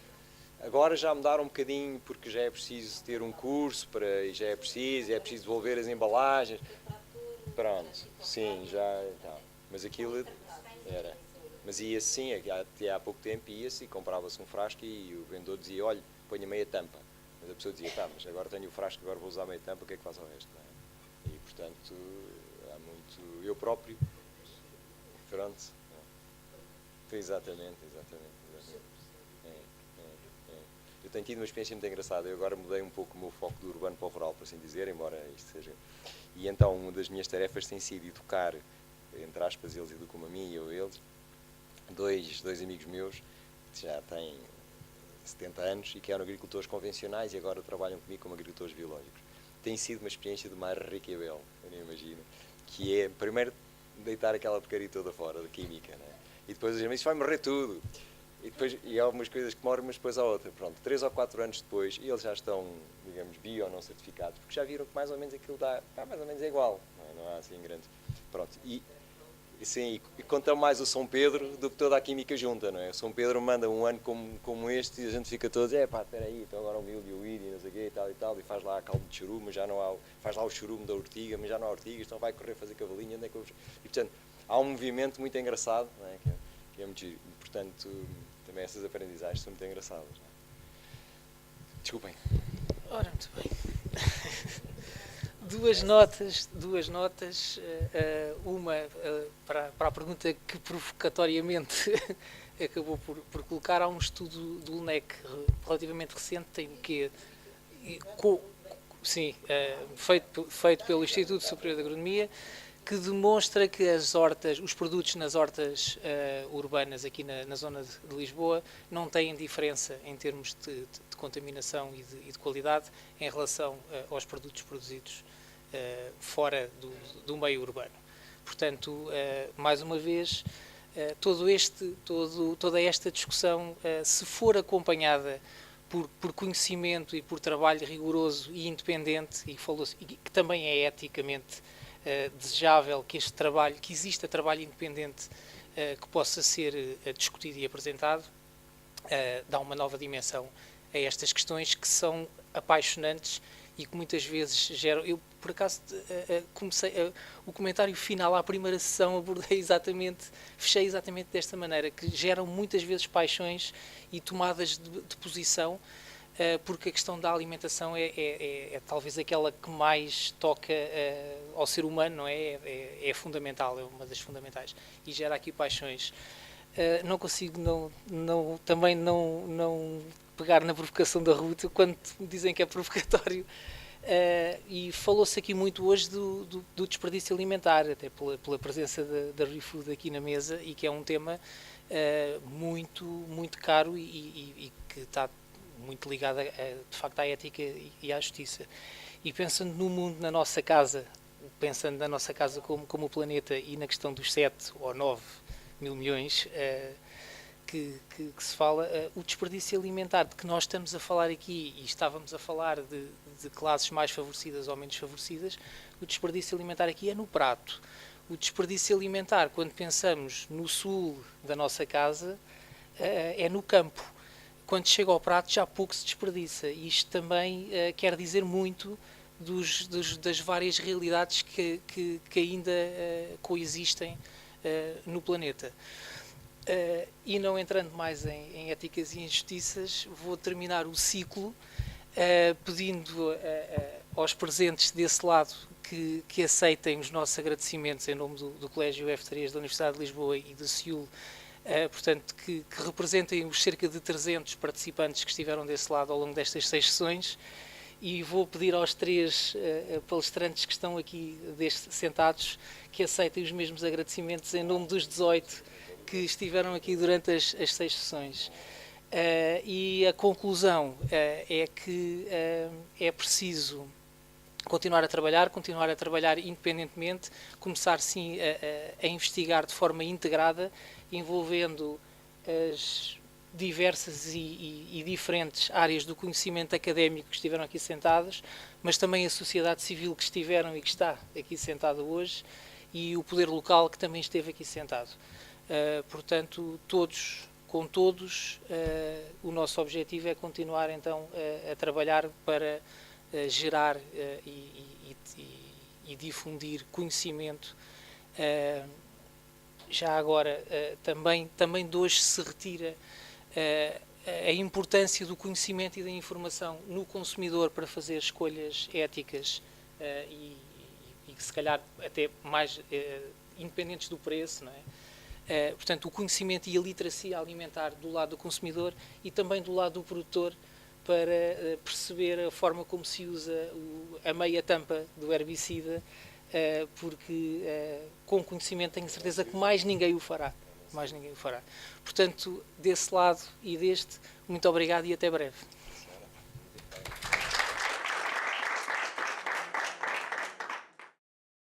agora já mudaram um bocadinho porque já é preciso ter um curso e já é preciso devolver as embalagens. Pronto, sim, já então. Mas aquilo era. Mas ia-se sim, até há pouco tempo ia-se e comprava-se um frasco e o vendedor dizia, olha, ponha meia tampa. Mas a pessoa dizia, tá, mas agora tenho o frasco, agora vou usar meia tampa, o que é que faz ao resto? Não é? E, portanto, há muito... Eu próprio... Pronto. Exatamente. Eu tenho tido uma experiência muito engraçada. Eu agora mudei um pouco o meu foco do urbano para o rural, por assim dizer, embora isto seja... E então, uma das minhas tarefas tem sido educar, entre aspas, eles educam-me a mim e eu a eles, dois amigos meus, que já têm 70 anos e que eram agricultores convencionais e agora trabalham comigo como agricultores biológicos. Tem sido uma experiência de mais rica e bela, eu nem imagino, que é, primeiro, deitar aquela porcaria toda fora, da química, né? E depois a gente diz, vai morrer tudo. E há algumas coisas que morrem, mas depois há outra. Pronto, 3 ou 4 anos depois, eles já estão, digamos, bio ou não certificados, porque já viram que mais ou menos aquilo dá mais ou menos é igual, não há assim grandes. Pronto, sim, e conta mais o São Pedro do que toda a química junta, não é? O São Pedro manda um ano como este e a gente fica todos, espera aí, então agora o milho e o ídio, não sei o quê, e tal, e faz lá a caldo de churume, já não há, faz lá o churume da ortiga, mas já não há ortigas, então vai correr fazer cavalinho, onde é que eu... E, portanto, há um movimento muito engraçado, não é? Que é muito giro. E, portanto, também essas aprendizagens são muito engraçadas, não é? Desculpem. Ora, muito bem. Duas notas, uma para a pergunta que provocatoriamente acabou por colocar. Há um estudo do LNEC relativamente recente, tem que feito pelo Instituto Superior de Agronomia, que demonstra que os produtos nas hortas urbanas aqui na zona de Lisboa não têm diferença em termos de contaminação e de qualidade em relação aos produtos produzidos fora do meio urbano. Portanto, mais uma vez, toda esta discussão, se for acompanhada por conhecimento e por trabalho rigoroso e independente, e que também é eticamente desejável que exista trabalho independente que possa ser discutido e apresentado, dá uma nova dimensão a estas questões que são apaixonantes e que muitas vezes geram... Eu, por acaso comecei o comentário final à primeira sessão, fechei exatamente desta maneira, que geram muitas vezes paixões e tomadas de posição, porque a questão da alimentação é talvez aquela que mais toca ao ser humano, não é? É fundamental, é uma das fundamentais, e gera aqui paixões. Não consigo também não pegar na provocação da Ruth quando me dizem que é provocatório. E falou-se aqui muito hoje do desperdício alimentar, até pela presença da ReFood aqui na mesa, e que é um tema muito caro e que está muito ligado de facto à ética e à justiça. E pensando no mundo, na nossa casa, pensando na nossa casa como o planeta, e na questão dos 7 ou 9 mil milhões que se fala, o desperdício alimentar de que nós estamos a falar aqui, e estávamos a falar de classes mais favorecidas ou menos favorecidas, o desperdício alimentar aqui é no prato. O desperdício alimentar, quando pensamos no sul da nossa casa, é no campo. Quando chega ao prato já pouco se desperdiça. E isto também quer dizer muito das várias realidades que ainda coexistem no planeta. E não entrando mais em éticas e injustiças, vou terminar o ciclo pedindo aos presentes desse lado que aceitem os nossos agradecimentos em nome do Colégio F3 da Universidade de Lisboa e do CIUL, portanto, que representem os cerca de 300 participantes que estiveram desse lado ao longo destas 6 sessões, e vou pedir aos 3 palestrantes que estão aqui sentados que aceitem os mesmos agradecimentos em nome dos 18 que estiveram aqui durante as 6 sessões. E a conclusão é que é preciso continuar a trabalhar independentemente, começar sim a investigar de forma integrada, envolvendo as diversas e diferentes áreas do conhecimento académico que estiveram aqui sentadas, mas também a sociedade civil que estiveram e que está aqui sentada hoje, e o poder local que também esteve aqui sentado. Portanto, com todos, o nosso objetivo é continuar então a trabalhar para gerar e difundir conhecimento. Já agora, também de hoje se retira a importância do conhecimento e da informação no consumidor para fazer escolhas éticas e se calhar até mais independentes do preço, não é? Portanto, o conhecimento e a literacia alimentar do lado do consumidor e também do lado do produtor, para perceber a forma como se usa a meia tampa do herbicida, porque com conhecimento tenho certeza que mais ninguém o fará. Portanto, desse lado e deste, muito obrigado e até breve.